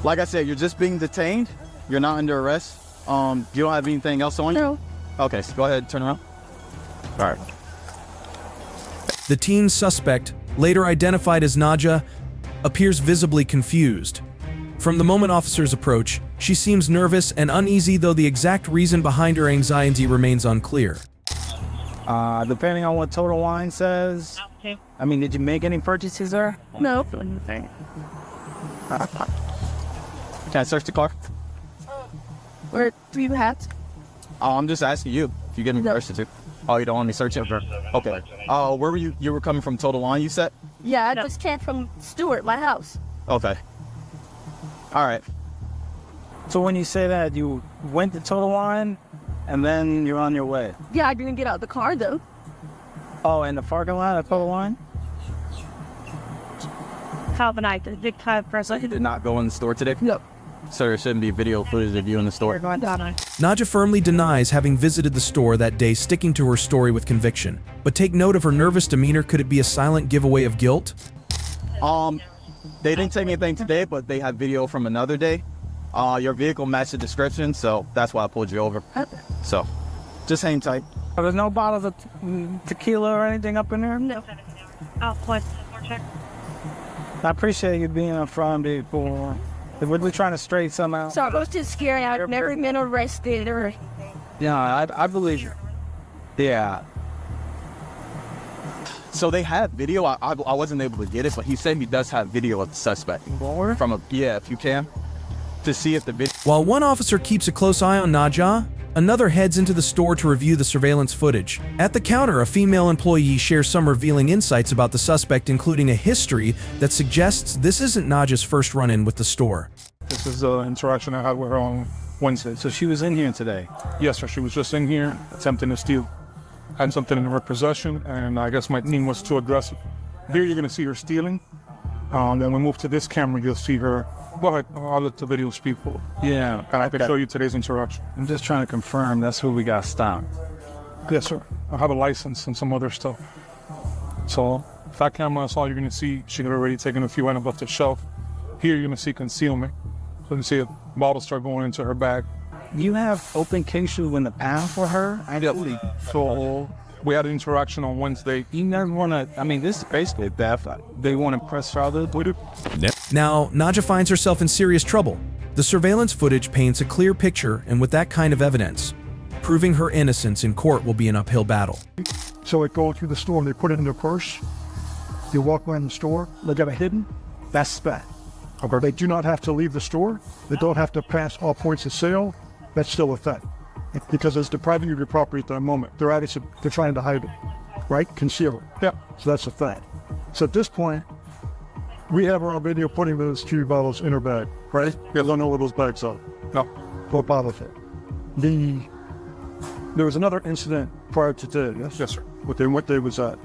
Like I said, you're just being detained. You're not under arrest. You don't have anything else on you? No. Okay, so go ahead, turn around. All right. The teen suspect, later identified as Naja, appears visibly confused. From the moment officers approach, she seems nervous and uneasy, though the exact reason behind her anxiety remains unclear. Depending on what Total Wine says. Okay. I mean, did you make any purchases there? No. Can I search the car? Where do you have? Oh, I'm just asking you if you get me purchases. Oh, you don't want me searching for? Okay. Oh, where were you? You were coming from Total Wine, you said? Yeah, I just came from Stewart, my house. Okay. All right. So when you say that, you went to Total Wine and then you're on your way? Yeah, I didn't get out of the car though. Oh, in the parking lot at Total Wine? The big time person. You did not go in the store today? No. So there shouldn't be video footage of you in the store? Naja firmly denies having visited the store that day, sticking to her story with conviction. But take note of her nervous demeanor. Could it be a silent giveaway of guilt? They didn't take anything today, but they had video from another day. Your vehicle matched the description, so that's why I pulled you over. So, just hang tight. Oh, there's no bottles of tequila or anything up in there? No. I'll check. I appreciate you being upfront before. We're really trying to straighten something out. So it was just scary. I've never been arrested or... Yeah, I believe you. Yeah. So they have video. I wasn't able to get it, but he said he does have video of the suspect. More? Yeah, if you can. To see if the video... While one officer keeps a close eye on Naja, another heads into the store to review the surveillance footage. At the counter, a female employee shares some revealing insights about the suspect, including a history that suggests this isn't Naja's first run-in with the store. This is an interaction I had with her on Wednesday. So she was in here today? Yes, sir. She was just in here attempting to steal. Had something in her possession, and I guess my team was too aggressive. Here you're going to see her stealing. Then we move to this camera, you'll see her. Go ahead, I'll let the video speak for it. Yeah. And I can show you today's interaction. I'm just trying to confirm that's who we got stopped. Yes, sir. I have a license and some other stuff. So, that camera, that's all you're going to see. She had already taken a few items off the shelf. Here, you're going to see concealment. So you see a bottle start going into her bag. You have open cases in the past for her? Yep. So, we had an interaction on Wednesday. You never want to, I mean, this is basically theft. They want to press charges with it. Now, Nadja finds herself in serious trouble. The surveillance footage paints a clear picture, and with that kind of evidence, proving her innocence in court will be an uphill battle. So it goes through the store and they put it in their purse. They walk around the store, they got it hidden. That's theft. Okay. They do not have to leave the store. They don't have to pass all points of sale. That's still a theft. Because it's depriving you of your property at that moment. They're trying to hide it, right? Conceal it. Yeah. So that's a theft. So at this point, we have her on video putting those 2 bottles in her bag, right? We don't know where those bags are. No. What bottles are. There was another incident prior to today, yes? Yes, sir. What day was that?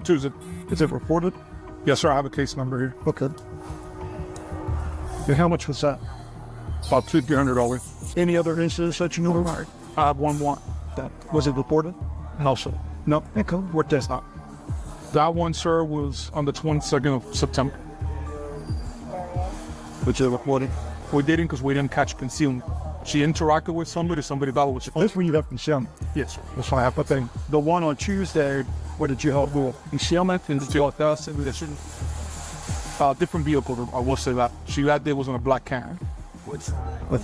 Tuesday. Is it reported? Yes, sir. I have a case number here. Okay. And how much was that? About $200. Any other incidents that you know of? I have one more. That was it reported? Also. No. Okay. What day? That one, sir, was on the 22nd of September. Which is reported? We didn't because we didn't catch concealment. She interacted with somebody thought it was... Oh, this one you have concealment? Yes, sir. That's fine. But then the one on Tuesday, what did you help with? Concealment? Different vehicle, I will say that. That day was on a black can. What's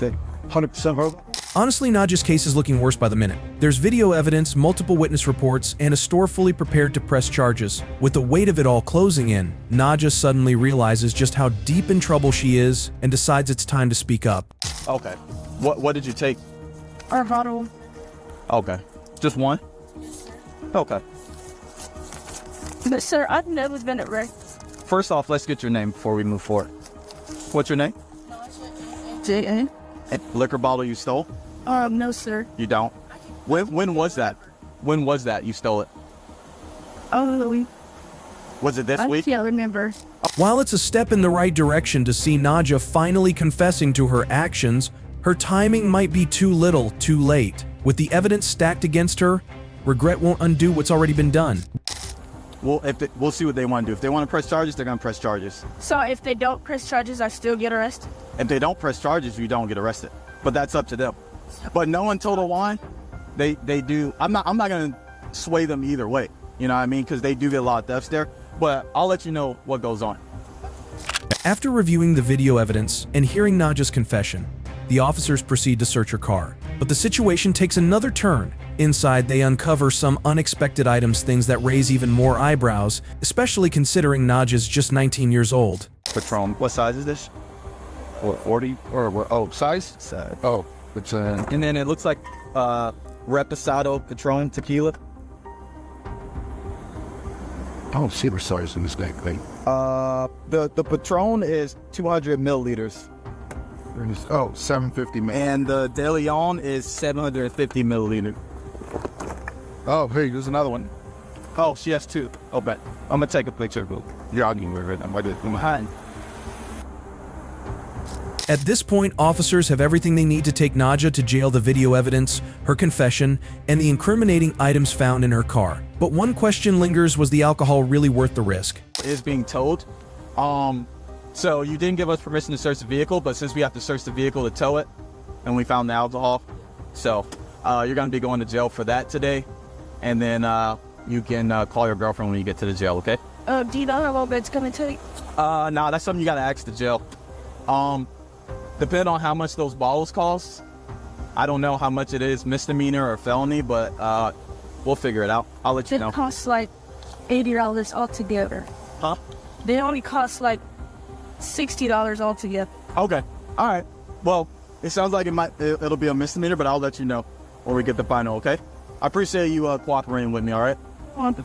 it? 100% her? Honestly, Nadja's case is looking worse by the minute. There's video evidence, multiple witness reports, and a store fully prepared to press charges. With the weight of it all closing in, Nadja suddenly realizes just how deep in trouble she is and decides it's time to speak up. Okay. What did you take? Our bottle. Okay. Just one? Okay. But sir, I've never been arrested. First off, let's get your name before we move forward. What's your name? J.A. Liquor bottle you stole? No, sir. You don't? When was that? When was that you stole it? Oh, was it this week? I can't remember. While it's a step in the right direction to see Nadja finally confessing to her actions, her timing might be too little, too late. With the evidence stacked against her, regret won't undo what's already been done. Well, we'll see what they want to do. If they want to press charges, they're going to press charges. So if they don't press charges, I still get arrested? If they don't press charges, you don't get arrested. But that's up to them. But knowing Total Wine, they do. I'm not going to sway them either way. You know what I mean? Because they do get a lot of thefts there. But I'll let you know what goes on. After reviewing the video evidence and hearing Nadja's confession, the officers proceed to search her car. But the situation takes another turn. Inside, they uncover some unexpected items, things that raise even more eyebrows, especially considering Nadja's just 19 years old. Patron, what size is this? What, 40? Or what? Oh, size? Size. Oh, it's and then it looks like Reposado Patron tequila. I don't see the size in this thing. The Patron is 200 milliliters. Oh, 750 milliliters. And the De Leon is 750 milliliters. Oh, hey, there's another one. Oh, she has 2. Oh, bet. I'm gonna take a picture of it. You're arguing with it. I'm behind. At this point, officers have everything they need to take Nadja to jail: the video evidence, her confession, and the incriminating items found in her car. But one question lingers: was the alcohol really worth the risk? Is being towed. So you didn't give us permission to search the vehicle, but since we have to search the vehicle to tow it, and we found the alcohol, so you're gonna be going to jail for that today, and then you can call your girlfriend when you get to the jail, okay? Do you know how long that's gonna take? Nah, that's something you gotta ask the jail. Depending on how much those bottles cost, I don't know how much it is, misdemeanor or felony, but we'll figure it out. I'll let you know. It costs like $80 altogether. Huh? They only cost like $60 altogether. Okay. All right. Well, it sounds like it'll be a misdemeanor, but I'll let you know when we get the final, okay? I appreciate you cooperating with me, all right?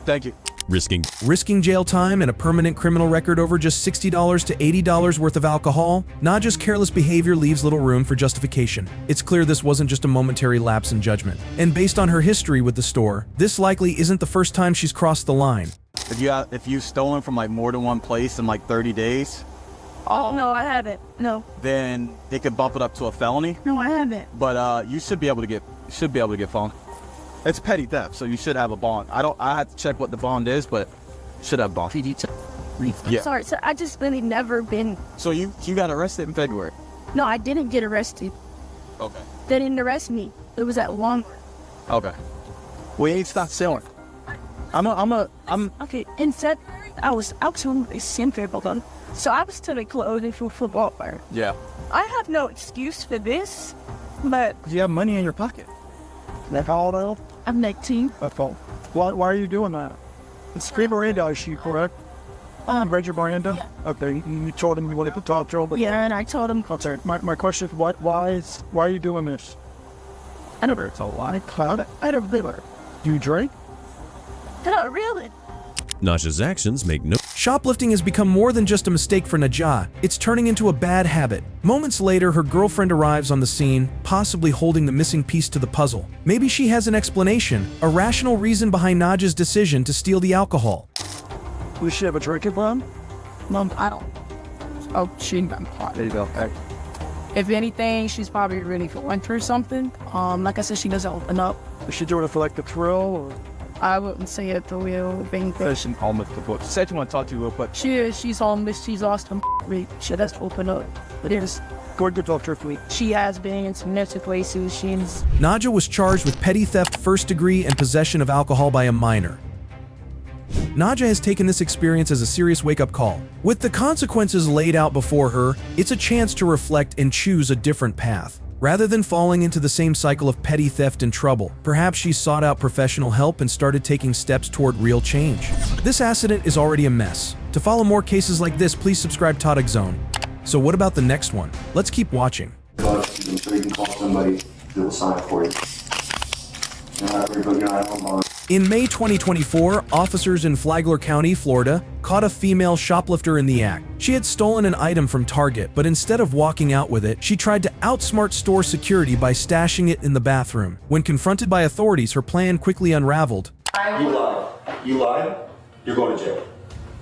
Thank you. Risking jail time and a permanent criminal record over just $60 to $80 worth of alcohol? Nadja's careless behavior leaves little room for justification. It's clear this wasn't just a momentary lapse in judgment. And based on her history with the store, this likely isn't the first time she's crossed the line. If you've stolen from like more than one place in like 30 days, Oh, no, I haven't. No. then they could bump it up to a felony. No, I haven't. But you should be able to get fined. It's petty theft, so you should have a bond. I had to check what the bond is, but should have bond. Yeah. Sorry, sir. I just really never been. So you got arrested in February. No, I didn't get arrested. Okay. They didn't arrest me. It was at Walmart. Okay. We ain't stopped selling. I'm Okay, in February, I was on a simple gun. So I was still clothing for football player. Yeah. I have no excuse for this, but You have money in your pocket. How old are you? I'm 19. That's all. Why are you doing that? It's free Miranda, is she correct? Read your Miranda? Yeah. Okay, you told him you wanted to talk to him. But Yeah, and I told him. okay, my question is, why are you doing this? I don't know. Why? I don't really. Do you drink? Not really. Najah's actions make no... Shoplifting has become more than just a mistake for Najah. It's turning into a bad habit. Moments later, her girlfriend arrives on the scene, possibly holding the missing piece to the puzzle. Maybe she has an explanation, a rational reason behind Najah's decision to steal the alcohol. Does she have a drinking problem? Mom, I don't. Oh, she got caught. There you go. Okay. If anything, she's probably really going through something. Like I said, she doesn't open up. Is she doing it for like the thrill? Or? I wouldn't say it the real thing. Person almost the book. Said you want to talk to you real quick. She's homeless. She's lost her rate. She has to open up. But it is. Go to talk to her for me. She has been in some mental places. She's. Najah was charged with petty theft, first degree, and possession of alcohol by a minor. Najah has taken this experience as a serious wake-up call. With the consequences laid out before her, it's a chance to reflect and choose a different path. Rather than falling into the same cycle of petty theft and trouble, perhaps she sought out professional help and started taking steps toward real change. This accident is already a mess. To follow more cases like this, please subscribe to Tagzone. So what about the next one? Let's keep watching. I'm sure you can call somebody that will sign for you. In May 2024, officers in Flagler County, Florida, caught a female shoplifter in the act. She had stolen an item from Target, but instead of walking out with it, she tried to outsmart store security by stashing it in the bathroom. When confronted by authorities, her plan quickly unraveled. You lied. You lied? You're going to jail.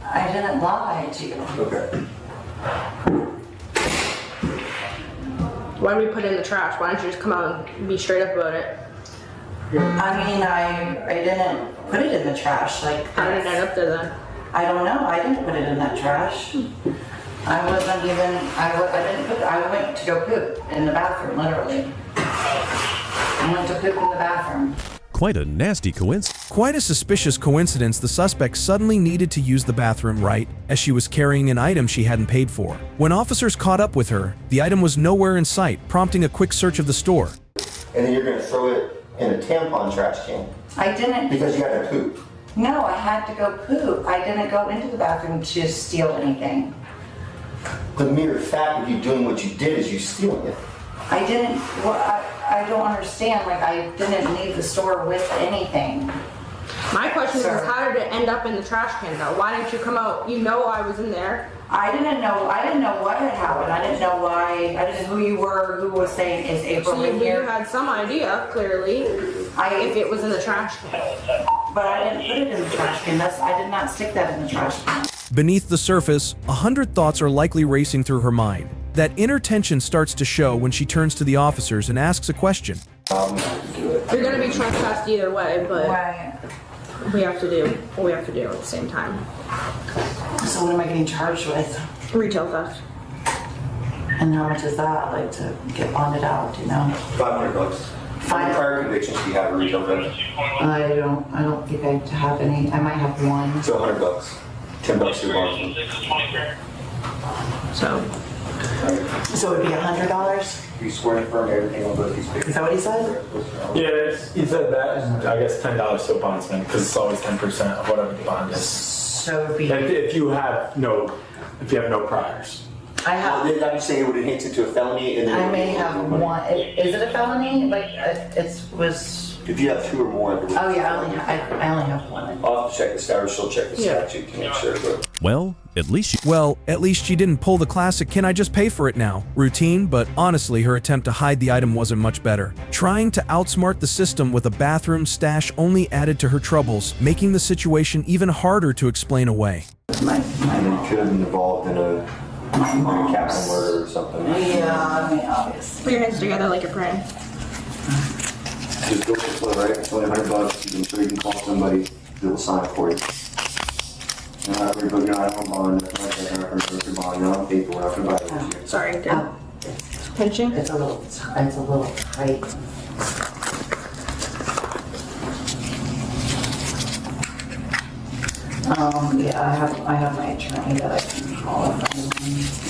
I didn't lie to you. Okay. Why did we put it in the trash? Why don't you just come out and be straight up about it? I mean, I didn't put it in the trash. Like, how did it end up there then? I don't know. I didn't put it in that trash. I wasn't even. I went to go poop in the bathroom, literally. I went to poop in the bathroom. Quite a nasty coincidence. Quite a suspicious coincidence. The suspect suddenly needed to use the bathroom right as she was carrying an item she hadn't paid for. When officers caught up with her, the item was nowhere in sight, prompting a quick search of the store. And then you're going to throw it in a tampon trash can. I didn't. Because you had to poop. No, I had to go poop. I didn't go into the bathroom to steal anything. The mere fact of you doing what you did is you stealing it. I didn't. Well, I don't understand. Like, I didn't leave the store with anything. My question is, how did it end up in the trash can though? Why didn't you come out? You know I was in there. I didn't know what had happened. I didn't know why. I didn't know who you were. Who was saying is April in here? You had some idea, clearly, if it was in the trash can. But I didn't put it in the trash can. I did not stick that in the trash can. Beneath the surface, 100 thoughts are likely racing through her mind. That inner tension starts to show when she turns to the officers and asks a question. You're going to be trespassed either way, but we have to do what we have to do at the same time. So what am I getting charged with? Retail theft. And how much is that, like, to get bonded out, you know? $500. How many prior convictions do you have in retail theft? I don't think I have any. I might have one. So $100. $10 to bond. So it would be $100? You swear to affirm everything on both these papers. Is that what he said? Yeah, he said that, and I guess $10 to a bondsman, because it's always 10% of whatever the bond is. So it would be... If you have no priors. I have... I'm just saying it would enhance it to a felony. And I may have one. Is it a felony? Like, it was... If you have two or more, I believe. Oh yeah, I only have one. Off have to check the statute. She'll check the statute to make sure. But Well, at least she didn't pull the classic "can I just pay for it now" routine, but honestly, her attempt to hide the item wasn't much better. Trying to outsmart the system with a bathroom stash only added to her troubles, making the situation even harder to explain away. I mean, you could have been involved in a capital murder or something. Yeah, I mean, obviously. Put your hands together like you're praying. Just go to the floor, right? It's only $100. You can call somebody that will sign it for you. You're not going to buy a bond. You're not going to buy your own paper. We're not going to buy it. Sorry, good. Pinching? It's a little tight. Yeah, I have my attorney that I can call.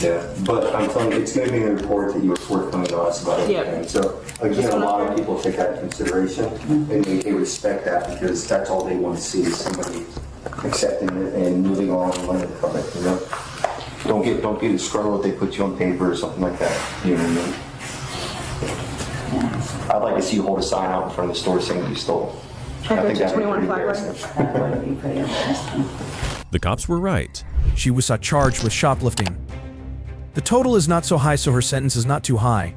Yeah, but I'm telling you, it's going to be in the report that you were forthcoming to us about everything. Yep. So, again, a lot of people take that into consideration, and they respect that because that's all they want to see is somebody accepting it and moving on and learning from it, you know? Don't get disgruntled if they put you on paper or something like that, you know what I mean? I'd like to see you hold a sign out in front of the store saying that you stole. I think that'd be pretty embarrassing. That would be pretty embarrassing. the cops were right. She was charged with shoplifting. The total is not so high, so her sentence is not too high.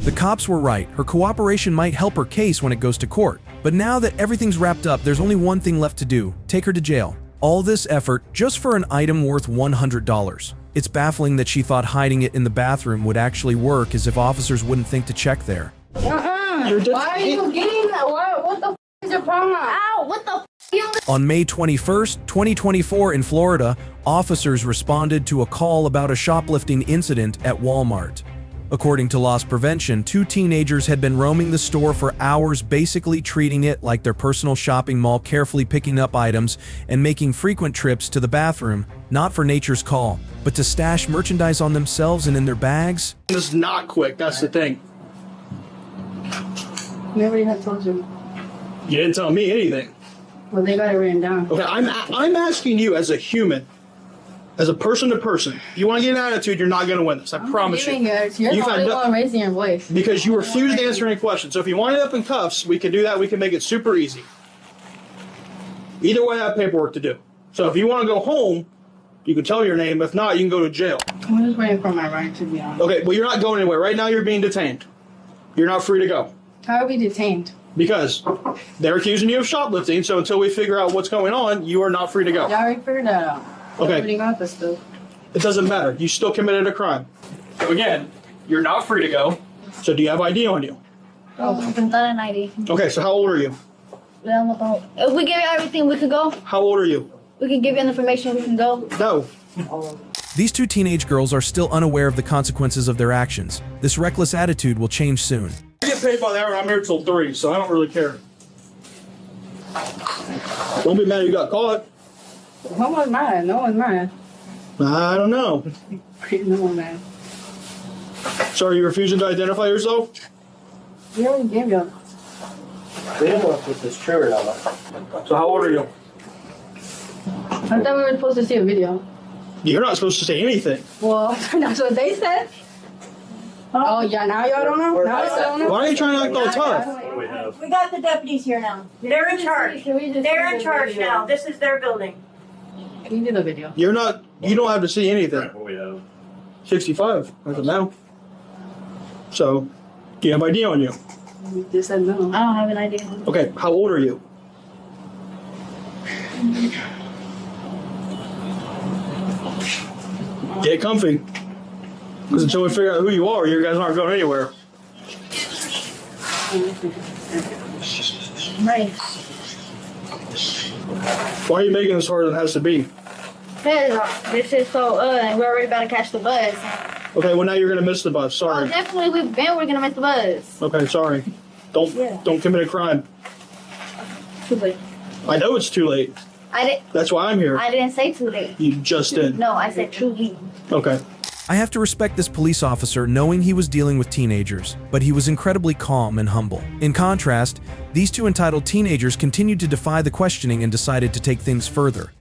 The cops were right. Her cooperation might help her case when it goes to court. But now that everything's wrapped up, there's only one thing left to do: take her to jail. All this effort just for an item worth $100. It's baffling that she thought hiding it in the bathroom would actually work, as if officers wouldn't think to check there. Why are you getting that? What the f is your problem? Ow, what the f? On May 21st, 2024 in Florida, officers responded to a call about a shoplifting incident at Walmart. According to loss prevention, 2 teenagers had been roaming the store for hours, basically treating it like their personal shopping mall, carefully picking up items and making frequent trips to the bathroom, not for nature's call, but to stash merchandise on themselves and in their bags. It's not quick, that's the thing. Never even told you. You didn't tell me anything. Well, they got it written down. Okay, I'm asking you as a human, as a person to person. If you want to get an attitude, you're not going to win this. I promise you. You're the only one raising your voice. Because you refuse to answer any questions. So if you want it up in cuffs, we can do that. We can make it super easy. Either way, I have paperwork to do. So if you want to go home, you can tell your name. If not, you can go to jail. I'm just waiting for my right to be on. Okay, well, you're not going anywhere. Right now, you're being detained. You're not free to go. How are we detained? Because they're accusing you of shoplifting, so until we figure out what's going on, you are not free to go. You already figured that out. Okay. Everybody got this stuff. It doesn't matter. You still committed a crime. So again, you're not free to go. So do you have ID on you? Oh, we can an ID. Okay, so how old are you? If we give you everything, we can go. How old are you? We can give you the information, we can go. No. These 2 teenage girls are still unaware of the consequences of their actions. This reckless attitude will change soon. I get paid by the hour. I'm here till 3, so I don't really care. Don't be mad you got caught. No one's mad. No one's mad. I don't know. No one's mad. So are you refusing to identify yourself? You already gave you. We don't know if this is true or not. So how old are you? I thought we were supposed to see a video. You're not supposed to say anything. Well, that's what they said. Oh, yeah, now y'all don't know? Now y'all don't know? Why are you trying to act all tough? We got the deputies here now. They're in charge. They're in charge now. This is their building. Can you do the video? You don't have to see anything. What we have. 65, as of now. So, do you have ID on you? You just said no. I don't have an idea. Okay, how old are you? Get comfy. Because until we figure out who you are, you guys aren't going anywhere. Right. Why are you making this harder than it has to be? This is so, we're already about to catch the bus. Okay, well now you're going to miss the bus. Oh, Sorry. definitely, we're going to miss the bus. Okay, sorry. Don't commit a crime. Too late. I know it's too late. That's why I'm here. I didn't say too late. You just did. No, I said too late. Okay. I have to respect this police officer knowing he was dealing with teenagers, but he was incredibly calm and humble. In contrast, these 2 entitled teenagers continued to defy the questioning and decided to take things further.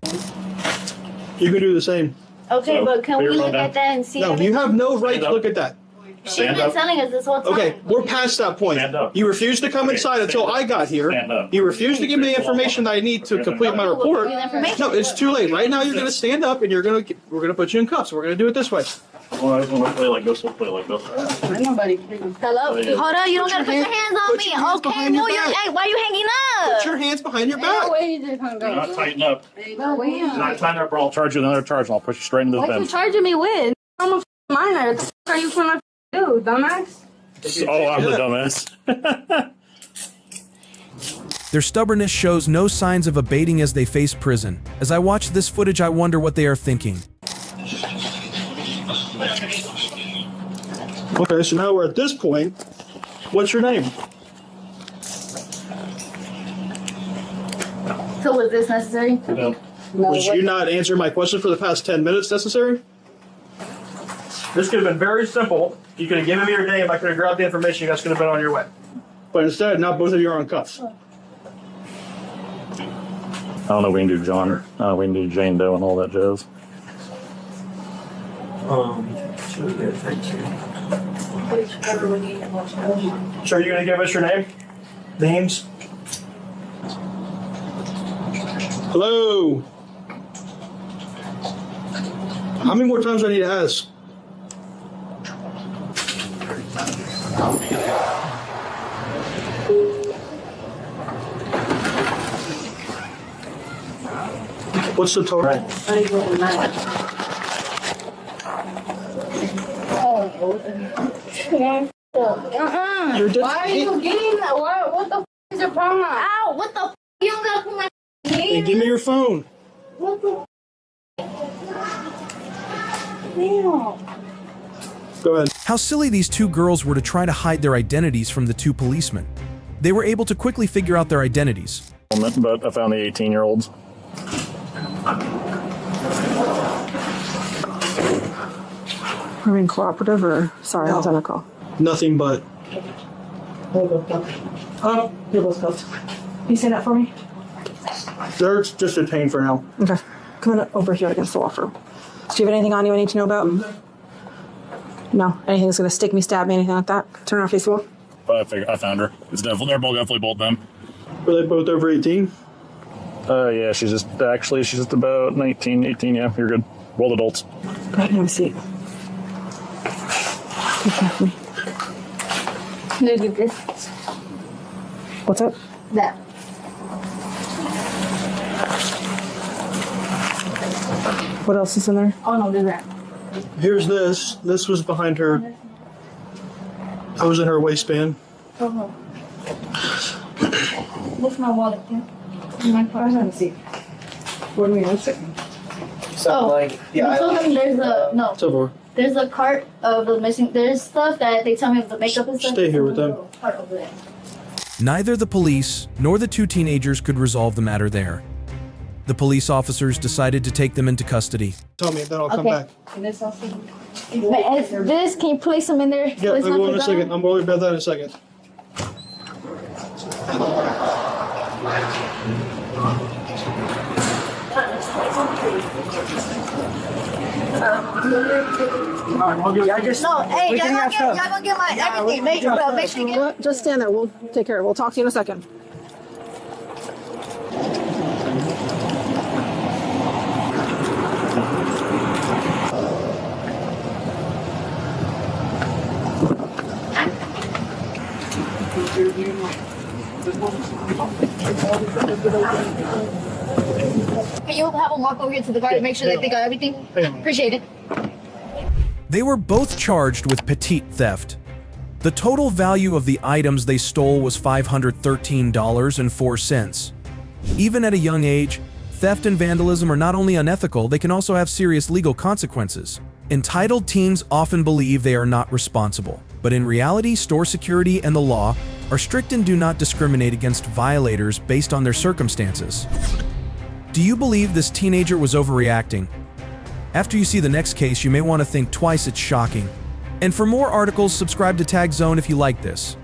You can do the same. Okay, but can we look at that and see? No, you have no right to look at that. She's been telling us this whole time. Okay, we're past that point. You refused to come inside until I got here. You refused to give me the information that I need to complete my report. No, it's too late. Right now, you're going to stand up and we're going to put you in cuffs. We're going to do it this way. Well, I want to play like this. We'll play like this. Nobody. Hello? Hold on, you don't gotta put your hands on me. Okay, no, why are you hanging up? Put your hands behind your back. You're not tighten up. You're not tighten up, or I'll charge you another charge and I'll push you straight into the What bench. you charging me with? I'm a minor. What are you trying to do, dumbass? Oh, I'm the dumbass. Their stubbornness shows no signs of abating as they face prison. As I watch this footage, I wonder what they are thinking. Okay, so now we're at this point. What's your name? So was this necessary? No. Was you not answer my question for the past 10 minutes necessary? This could have been very simple. You could have given me your name, I could have grabbed the information, you guys could have been on your way. But instead, now both of you are on cuffs. I don't know. We can do John. We can do Jane Doe and all that jazz. So are you going to give us your name? Names? Hello? How many more times do I need to ask? What's the total? Why are you getting that? What the f is your problem? Ow, what the f? You don't gotta put my Hey, give me your phone. What the Go ahead. How silly these two girls were to try to hide their identities from the two policemen. They were able to quickly figure out their identities. But I found the 18-year-olds. Are we being cooperative or sorry, I was on a call? Nothing but. You're both cuffed. Can you say that for me? They're just detained for now. Okay. Come on over here against the wall for. Do you have anything on you I need to know about? No. Anything that's gonna stick me, stab me, anything like that? Turn around, face the wall. I found her. It's definitely definitely both them. Were they both over 18? Yeah, she's just about 19, 18. Yeah, you're good. Both adults. Go ahead and have a seat. Take care of me. No, do this. What's up? That. What else is in there? Oh no, do that. Here's this. This was behind her. That was in her waistband. Oh. What's my wallet? My purse. Have a seat. What do we want? Yeah. It's over. There's a cart of the missing. There's stuff that they tell me of the makeup and stuff. Stay here with them. Cart over there. Neither the police nor the two teenagers could resolve the matter there. The police officers decided to take them into custody. Tell me, then I'll come back. And this also. This, can you place them in there? Yeah, I'll go in a second. I'm worried about that in a second. No, hey, y'all gonna get my everything. Make sure you get. Just stand there. We'll take care of it. We'll talk to you in a second. Can you have them walk over here to the guard and make sure that they got everything? Appreciate it. They were both charged with petite theft. The total value of the items they stole was $513.04. Even at a young age, theft and vandalism are not only unethical, they can also have serious legal consequences. Entitled teens often believe they are not responsible, but in reality, store security and the law are strict and do not discriminate against violators based on their circumstances. Do you believe this teenager was overreacting? After you see the next case, you may want to think twice. It's shocking. And for more articles, subscribe to Tagzone if you like this.